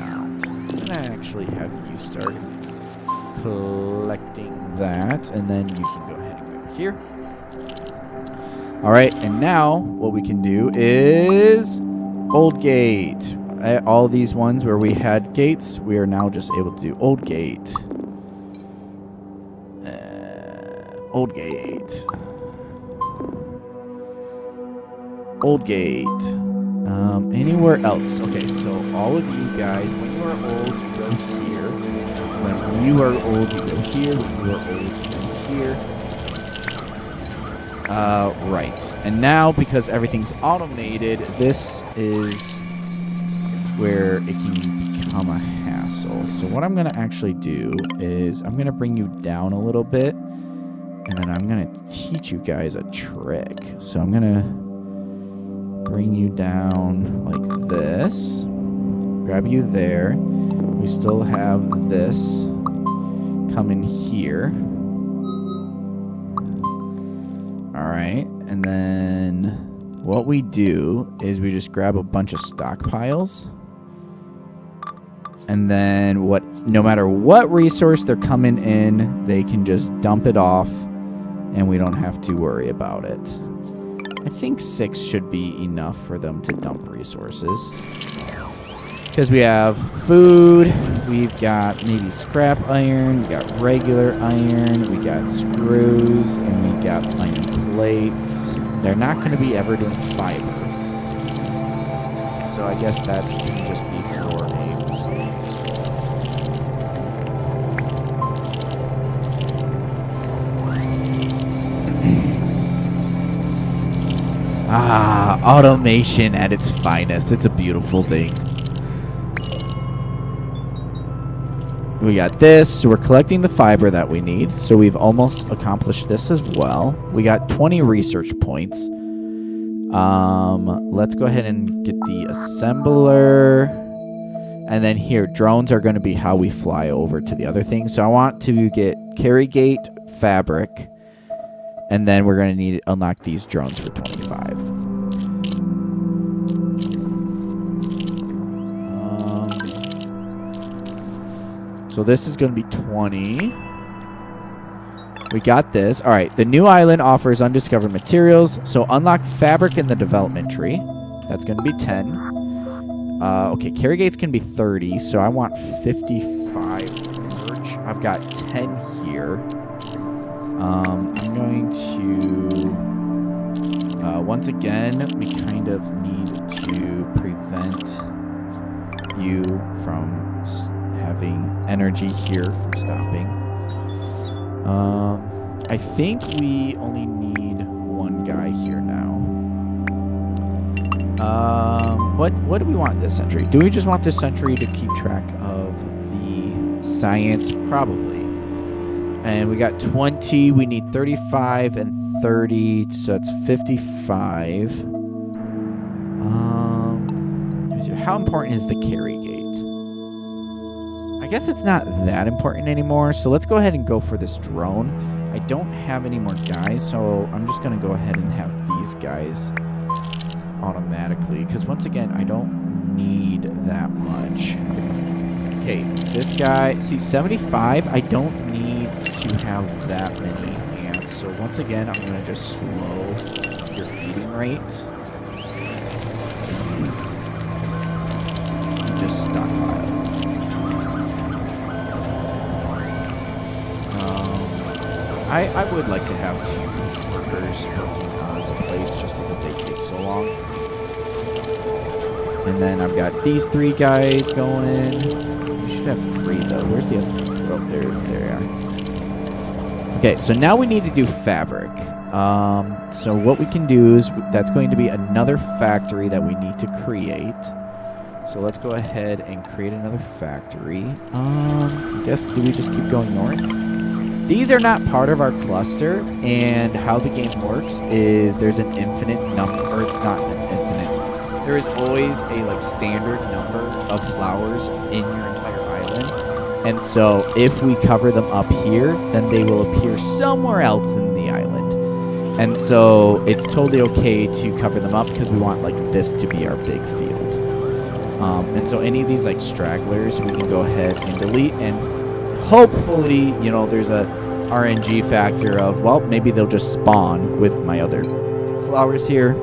I'm going to actually have you start collecting that. And then you can go ahead and go here. Alright, and now what we can do is old gate. All these ones where we had gates, we are now just able to do old gate. Old gate. Old gate. Anywhere else? Okay, so all of you guys, when you are old, you go here. When you are old, you go here. When you are old, you go here. Right. And now, because everything's automated, this is where it can become a hassle. So what I'm going to actually do is I'm going to bring you down a little bit, and then I'm going to teach you guys a trick. So I'm going to bring you down like this. Grab you there. We still have this come in here. Alright, and then what we do is we just grab a bunch of stockpiles. And then no matter what resource they're coming in, they can just dump it off and we don't have to worry about it. I think 6 should be enough for them to dump resources. Because we have food, we've got maybe scrap iron, we got regular iron, we got screws, and we got iron plates. They're not going to be ever doing fiber. So I guess that can just be for a mistake. Ah, automation at its finest. It's a beautiful thing. We got this. So we're collecting the fiber that we need. So we've almost accomplished this as well. We got 20 research points. Let's go ahead and get the assembler. And then here, drones are going to be how we fly over to the other thing. So I want to get carry gate, fabric, and then we're going to need to unlock these drones for 25. So this is going to be 20. We got this. All right. The new island offers undiscovered materials. So unlock fabric in the development tree. That's going to be 10. Okay. Carry gates can be 30. So I want 55 research. I've got 10 here. I'm going to... once again, we kind of need to prevent you from... having energy here from stopping. I think we only need one guy here now. What do we want this century? Do we just want this century to keep track of the science? Probably. And we got 20. We need 35 and 30, so it's 55. How important is the carry gate? I guess it's not that important anymore, so let's go ahead and go for this drone. I don't have any more guys, so I'm just going to go ahead and have these guys automatically, because once again, I don't need that much. Okay, this guy, see, 75, I don't need to have that many ants, so once again, I'm going to just slow your feeding rate. And just stockpile. I would like to have two workers working on the place just because they take so long. And then I've got these 3 guys going. We should have 3 though. Where's the other? Oh, there they are. Okay, so now we need to do fabric. So what we can do is that's going to be another factory that we need to create. So let's go ahead and create another factory. I guess, do we just keep going north? These are not part of our cluster, and how the game works is there's an infinite number, or not an infinite. There is always a standard number of flowers in your entire island, and so if we cover them up here, then they will appear somewhere else in the island, and so it's totally okay to cover them up because we want this to be our big field, and so any of these stragglers we can go ahead and delete and. Hopefully, there's a RNG factor of, well, maybe they'll just spawn with my other flowers here.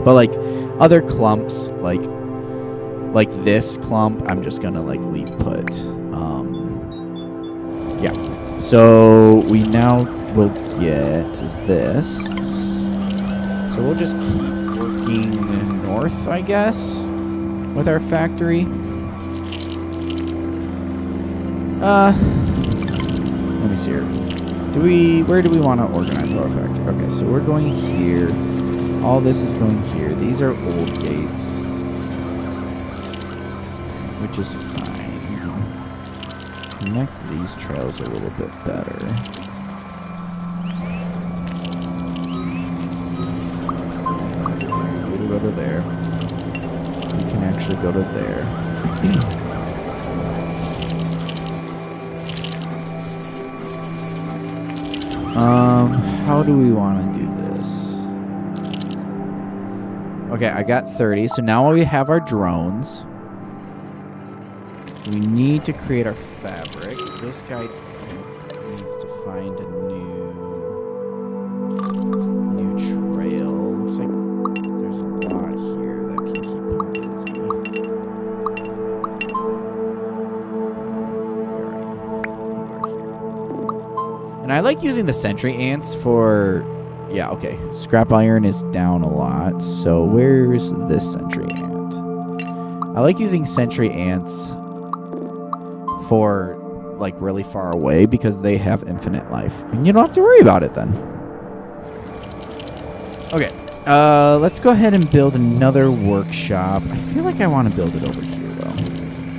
But other clumps, like this clump, I'm just gonna leave put. Yeah. So we now will get this. So we'll just keep working north, I guess, with our factory. Let me see here. Where do we want to organize our factory? Okay, so we're going here. All this is going here. These are old gates, which is fine. Connect these trails a little bit better. We can go to there. We can actually go to there. How do we want to do this? Okay, I got 30. So now we have our drones. We need to create our fabric. This guy needs to find a new trail. Looks like there's a lot here that can keep him busy. And I like using the sentry ants for... Yeah, okay. Scrap iron is down a lot. So where's this sentry ant? I like using sentry ants for, really far away because they have infinite life. And you don't have to worry about it then. Okay. Let's go ahead and build another workshop. I feel like I want to build it over here, though.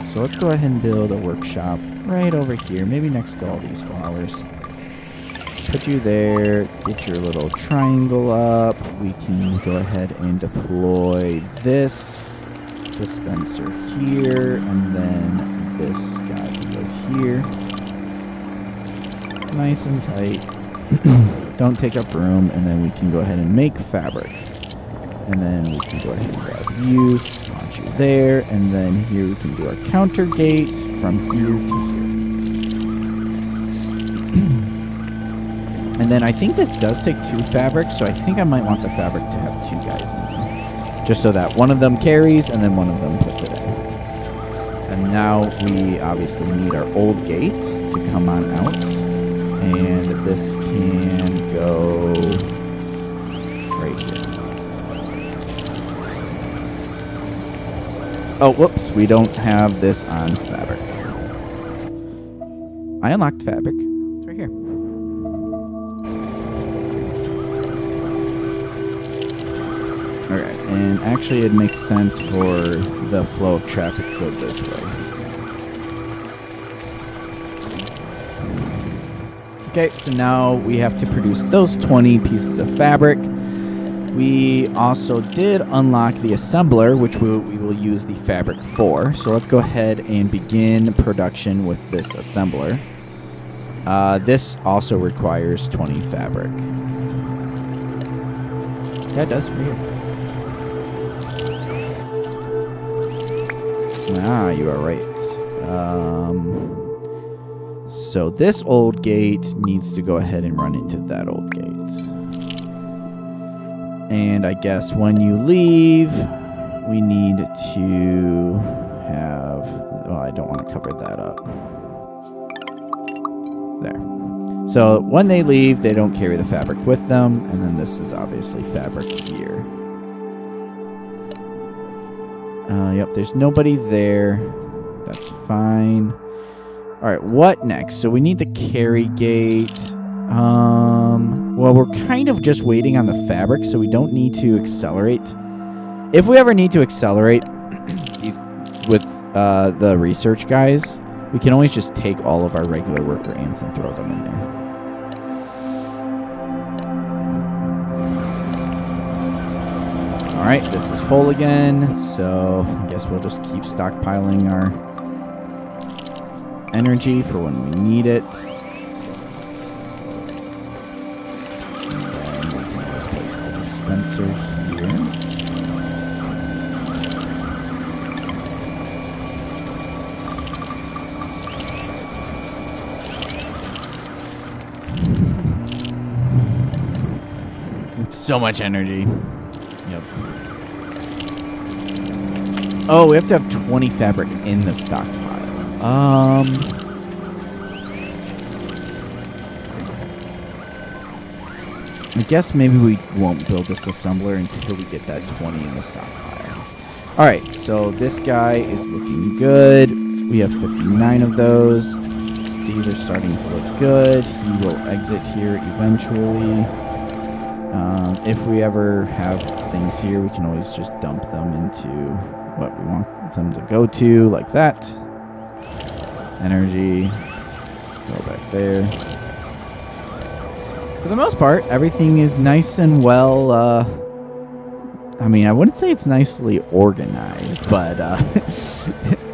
So let's go ahead and build a workshop right over here, maybe next to all these flowers. Put you there, get your little triangle up. We can go ahead and deploy this dispenser here, and then this guy can go here. Nice and tight. Don't take up room, and then we can go ahead and make fabric. And then we can go ahead and grab you, launch you there, and then here we can do our counter gate from here to here. And then I think this does take 2 fabric, so I think I might want the fabric to have 2 guys in there. Just so that one of them carries, and then one of them puts it in. And now we obviously need our old gate to come on out. And this can go right here. Oh, whoops, we don't have this on fabric. I unlocked fabric. It's right here. Alright, and actually it makes sense for the flow of traffic to go this way. Okay, so now we have to produce those 20 pieces of fabric. We also did unlock the assembler, which we will use the fabric for. So let's go ahead and begin production with this assembler. This also requires 20 fabric. Yeah, it does for you. Ah, you are right. So this old gate needs to go ahead and run into that old gate. And I guess when you leave, we need to have... Well, I don't want to cover that up. There. So when they leave, they don't carry the fabric with them. And then this is obviously fabric here. Yep, there's nobody there. That's fine. All right, what next? So we need the carry gate. Well, we're kind of just waiting on the fabric, so we don't need to accelerate. If we ever need to accelerate with the research guys, we can always just take all of our regular worker ants and throw them in there. All right, this is full again, so I guess we'll just keep stockpiling our energy for when we need it. And then we can just place the dispenser here. So much energy. Yep. Oh, we have to have 20 fabric in the stockpile. I guess maybe we won't build this assembler until we get that 20 in the stockpile. Alright, so this guy is looking good. We have 59 of those. These are starting to look good. He will exit here eventually. If we ever have things here, we can always just dump them into what we want them to go to, like that. Energy. Go back there. For the most part, everything is nice and well, I mean, I wouldn't say it's nicely organized, but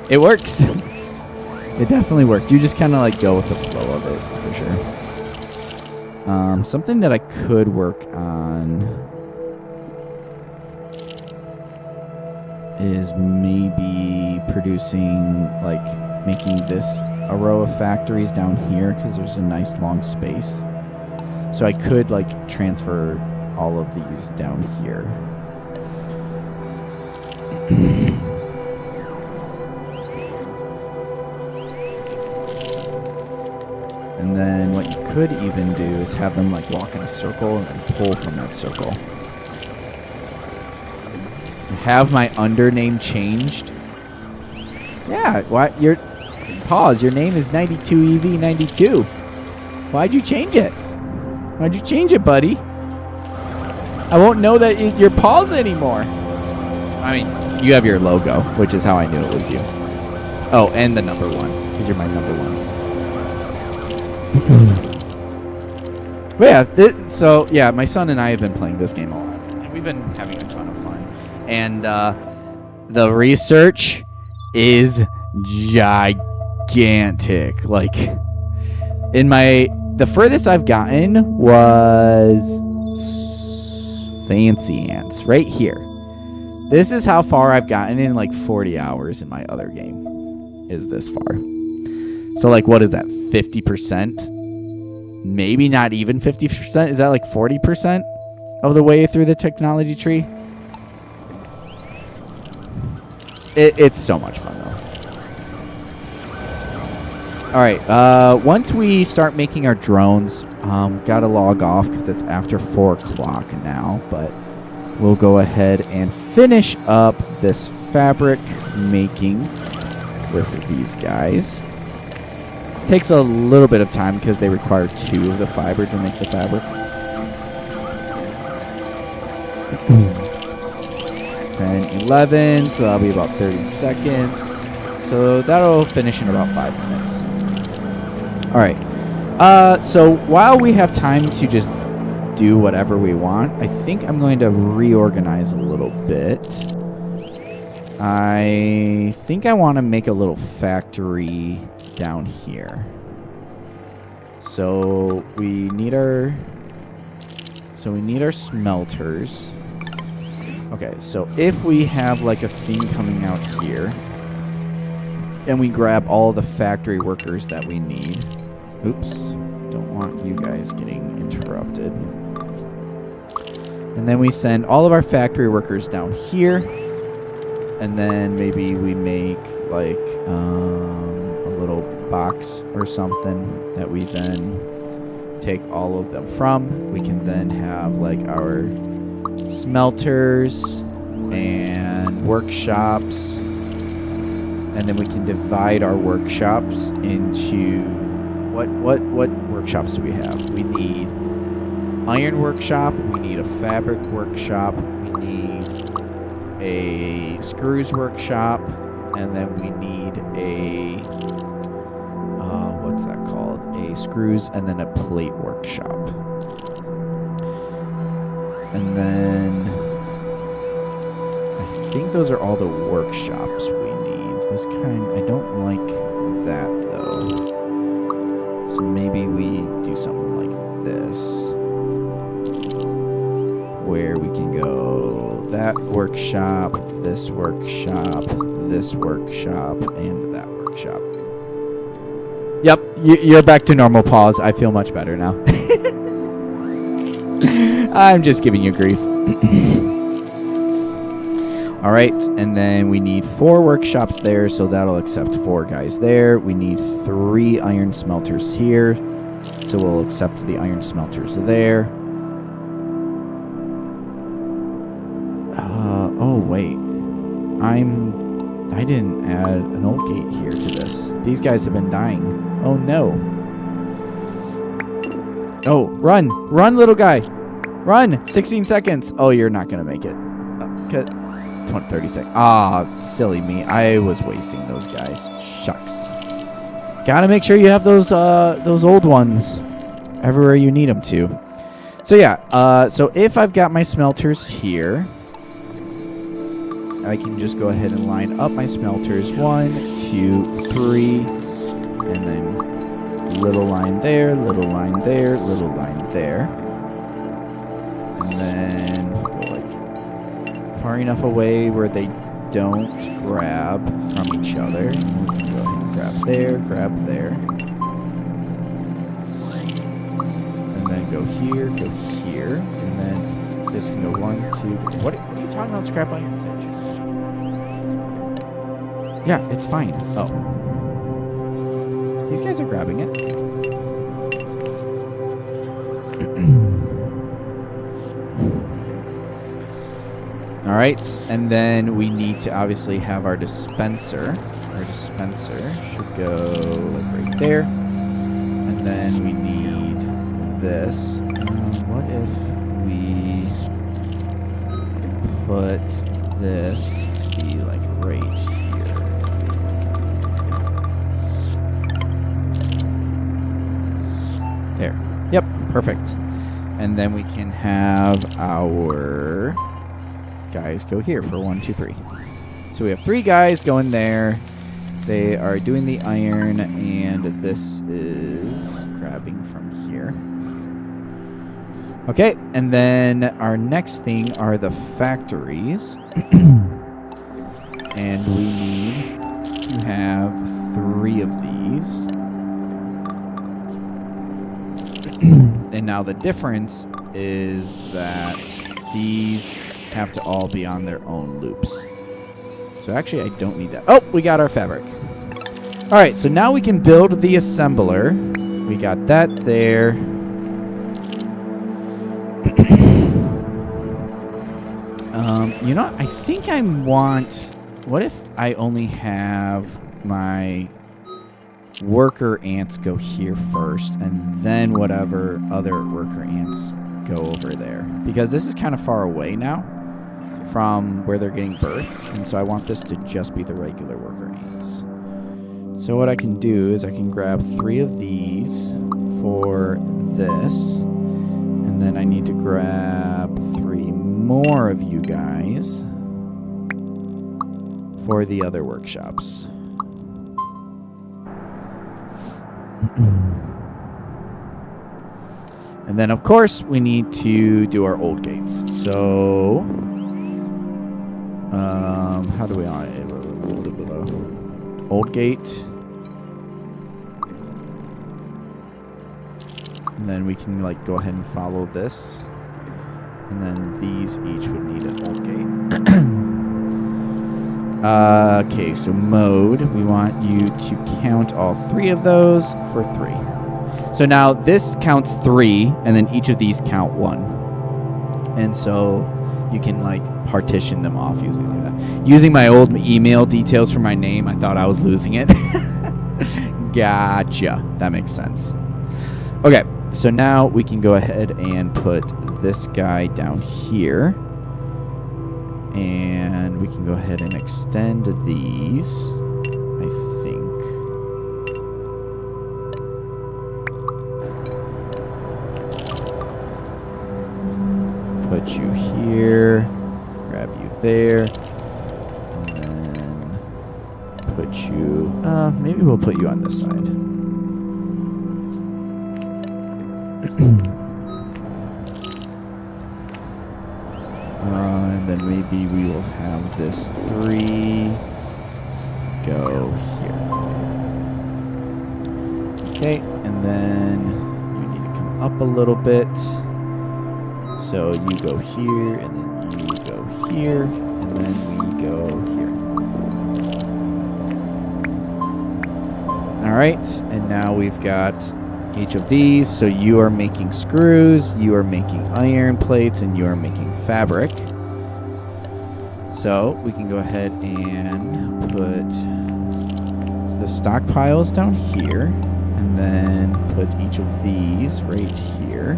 it works. It definitely worked. You just kind of like go with the flow of it, for sure. Something that I could work on is maybe producing, like, making this a row of factories down here, because there's a nice long space. So I could, like, transfer all of these down here. And then what you could even do is have them like walk in a circle and then pull from that circle. Have my under name changed. Yeah, what? Your pause. Your name is 92EV92. Why'd you change it? Why'd you change it, buddy? I won't know that you're Paul's anymore. I mean, you have your logo, which is how I knew it was you. Oh, and the number 1, because you're my number 1. But yeah, so yeah, my son and I have been playing this game a lot, and we've been having a ton of fun. And the research is gigantic. Like, the furthest I've gotten was fancy ants right here. This is how far I've gotten in like 40 hours in my other game. Is this far? So like, what is that? 50%? Maybe not even 50%. Is that like 40% of the way through the technology tree? It's so much fun though. All right. Once we start making our drones, gotta log off because it's after 4 o'clock now. But we'll go ahead and finish up this fabric making with these guys. Takes a little bit of time because they require 2 of the fiber to make the fabric. 10, 11, so that'll be about 30 seconds. So that'll finish in about 5 minutes. All right. So while we have time to just do whatever we want, I think I'm going to reorganize a little bit. I think I want to make a little factory down here. So we need our smelters. Okay, so if we have like a thing coming out here, and we grab all the factory workers that we need. Oops, don't want you guys getting interrupted. And then we send all of our factory workers down here. And then maybe we make like a little box or something that we then take all of them from. We can then have like our smelters and workshops. And then we can divide our workshops into what workshops do we have? We need iron workshop, we need a fabric workshop, we need a screws workshop, and then we need a what's that called? A screws and then a plate workshop. And then I think those are all the workshops we need. This kind, I don't like that though. So maybe we do something like this, where we can go that workshop, this workshop, this workshop, and that workshop. Yep, you're back to normal, pause. I feel much better now. I'm just giving you grief. All right, and then we need 4 workshops there, so that'll accept 4 guys there. We need 3 iron smelters here, so we'll accept the iron smelters there. Oh wait, I didn't add an old gate here to this. These guys have been dying. Oh no. Oh, run, little guy, run! 16 seconds. Oh, you're not gonna make it. 30 seconds. Ah, silly me. I was wasting those guys. Shucks. Gotta make sure you have those old ones everywhere you need them to. So yeah, so if I've got my smelters here, I can just go ahead and line up my smelters. 1, 2, 3, and then little line there, little line there, little line there. And then go like far enough away where they don't grab from each other. We can go ahead and grab there, and then go here, and then this can go 1, 2. What are you talking about, scrap irons? Yeah, it's fine. Oh. These guys are grabbing it. All right, and then we need to obviously have our dispenser. Our dispenser should go like right there. And then we need this. What if we put this to be like right here. There. Yep, perfect. And then we can have our guys go here for 1, 2, 3. So we have 3 guys going there. They are doing the iron, and this is grabbing from here. Okay, and then our next thing are the factories. And we need to have 3 of these. And now the difference is that these have to all be on their own loops. So actually, I don't need that. Oh, we got our fabric. All right, so now we can build the assembler. We got that there. You know, I think I want... What if I only have my worker ants go here first, and then whatever other worker ants go over there? Because this is kind of far away now from where they're getting birthed, and so I want this to just be the regular worker ants. So what I can do is I can grab 3 of these for this, and then I need to grab 3 more of you guys for the other workshops. And then, of course, we need to do our old gates. So, how do we on it? Old gate. And then we can, like, go ahead and follow this. And then these each would need an old gate. Okay, so mode. We want you to count all 3 of those for 3. So now this counts 3, and then each of these count 1. And so you can like partition them off using like that. Using my old email details for my name, I thought I was losing it. Gotcha. That makes sense. Okay, so now we can go ahead and put this guy down here. And we can go ahead and extend these, I think. Put you here, grab you there, and then put you, maybe we'll put you on this side. And then maybe we will have this 3 go here. Okay, and then you need to come up a little bit. So you go here, and then you go here, and then we go here. All right, and now we've got each of these. So you are making screws, you are making iron plates, and you are making fabric. So we can go ahead and put the stockpiles down here, and then put each of these right here.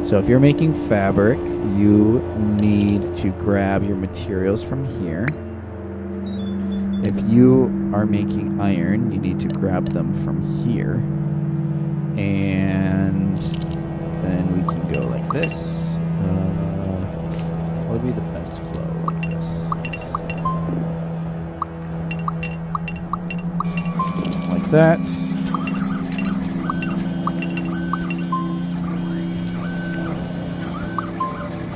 So if you're making fabric, you need to grab your materials from here. If you are making iron, you need to grab them from here. And then we can go like this. What would be the best flow like this? Like that.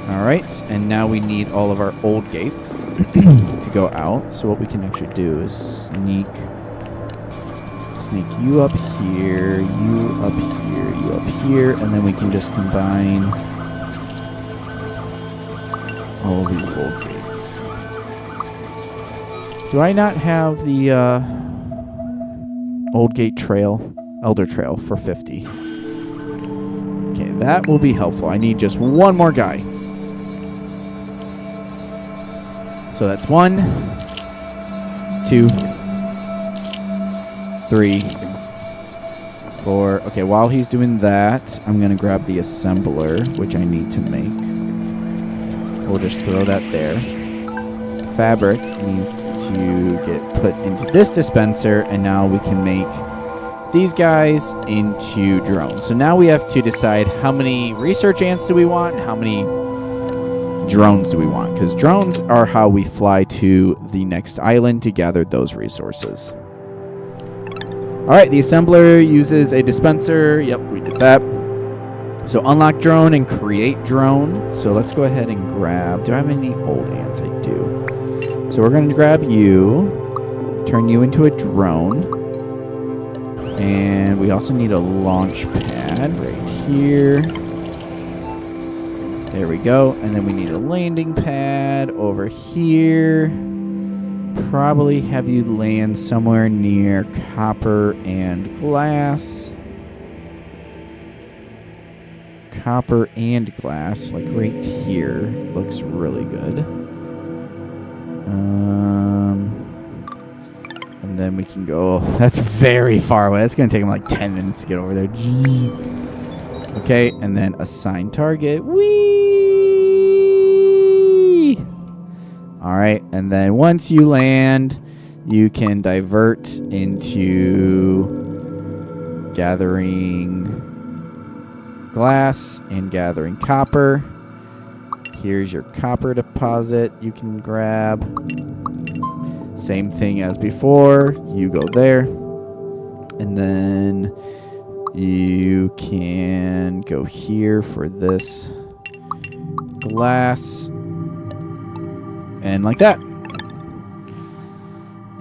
Alright, and now we need all of our old gates to go out. So what we can actually do is sneak you up here, you up here, you up here, and then we can just combine all of these old gates. Do I not have the old gate trail, elder trail for 50? Okay, that will be helpful. I need just one more guy. So that's 1, 2, 3, 4. Okay, while he's doing that, I'm going to grab the assembler, which I need to make. We'll just throw that there. Fabric needs to get put into this dispenser, and now we can make these guys into drones. So now we have to decide how many research ants do we want, how many drones do we want, because drones are how we fly to the next island to gather those resources. All right, the assembler uses a dispenser. Yep, we did that. So unlock drone and create drone. So let's go ahead and grab, do I have any old ants? I do. So we're going to grab you, turn you into a drone. And we also need a launch pad right here. There we go. And then we need a landing pad over here. Probably have you land somewhere near copper and glass. Copper and glass, like right here. Looks really good. And then we can go... That's very far away. That's going to take him like 10 minutes to get over there. Jeez. Okay, and then assign target. Whee! All right, and then once you land, you can divert into gathering glass and gathering copper. Here's your copper deposit you can grab. Same thing as before. You go there. And then you can go here for this glass. And like that.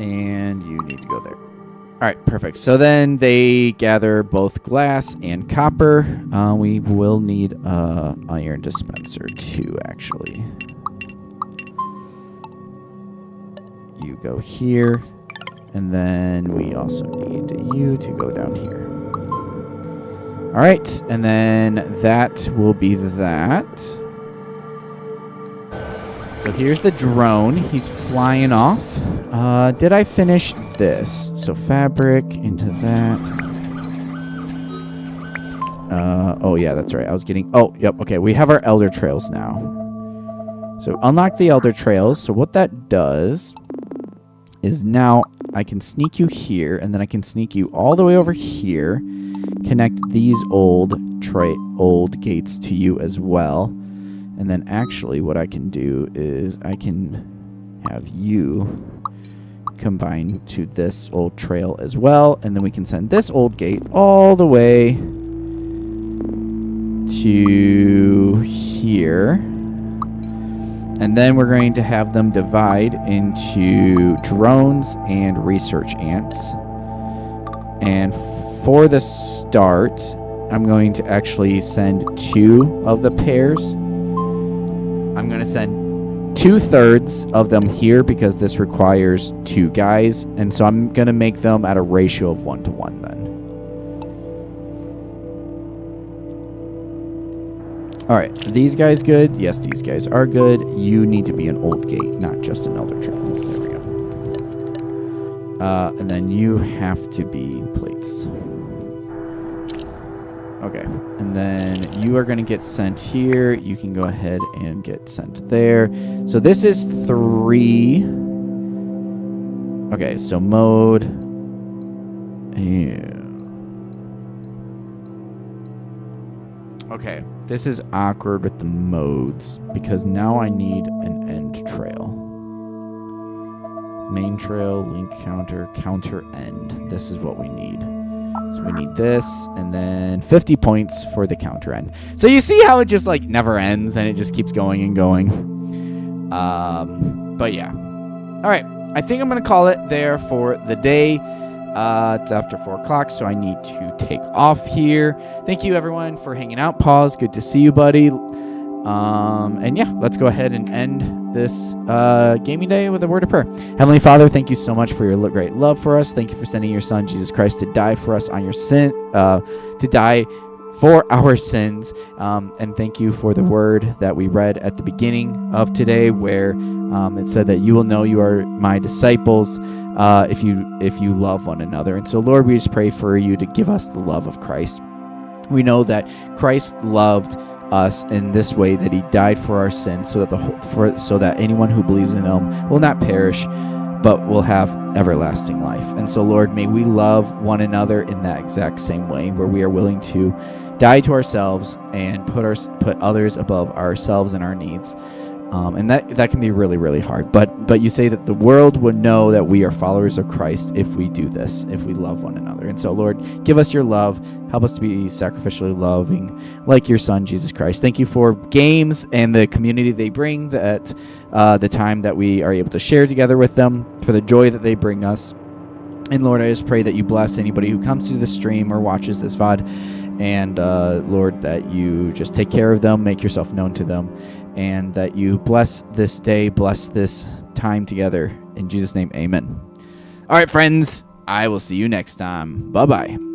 And you need to go there. All right, perfect. So then they gather both glass and copper. We will need an iron dispenser too, actually. You go here, and then we also need you to go down here. All right, and then that will be that. So here's the drone. He's flying off. Did I finish this? So fabric into that. Oh, yeah, that's right. I was getting... Oh, yep. Okay, we have our elder trails now. So unlock the elder trails. So what that does is now I can sneak you here, and then I can sneak you all the way over here, connect these old gates to you as well. And then actually what I can do is I can have you combine to this old trail as well, and then we can send this old gate all the way to here, and then we're going to have them divide into drones and research ants. And for the start, I'm going to actually send 2 of the pairs. I'm going to send 2/3 of them here because this requires 2 guys, and so I'm going to make them at a ratio of 1-to-1 then. All right, are these guys good? Yes, these guys are good. You need to be an old gate, not just an elder trail. There we go. And then you have to be plates. Okay, and then you are going to get sent here. You can go ahead and get sent there. So this is 3. Okay, so mode. Yeah. Okay, this is awkward with the modes because now I need an end trail. Main trail, link counter, counter end. This is what we need. So we need this, and then 50 points for the counter end. So you see how it just like never ends, and it just keeps going and going. But yeah. All right, I think I'm gonna call it there for the day. It's after 4 o'clock, so I need to take off here. Thank you everyone for hanging out. Pause, good to see you, buddy. And yeah, let's go ahead and end this gaming day with a word of prayer. Heavenly Father, thank you so much for your great love for us. Thank you for sending your Son Jesus Christ to die for us on your sin, to die for our sins. And thank you for the word that we read at the beginning of today, where it said that you will know you are my disciples if you love one another. And so, Lord, we just pray for you to give us the love of Christ. We know that Christ loved us in this way, that he died for our sins, so that anyone who believes in him will not perish, but will have everlasting life. And so, Lord, may we love one another in that exact same way, where we are willing to die to ourselves and put others above ourselves and our needs. And that can be really, really hard. But you say that the world would know that we are followers of Christ if we do this, if we love one another. And so, Lord, give us your love. Help us to be sacrificially loving like your Son, Jesus Christ. Thank you for games and the community they bring, that the time that we are able to share together with them, for the joy that they bring us. And Lord, I just pray that you bless anybody who comes to the stream or watches this VOD. And Lord, that you just take care of them, make yourself known to them, and that you bless this day, bless this time together. In Jesus' name, amen. All right, friends, I will see you next time. Bye-bye.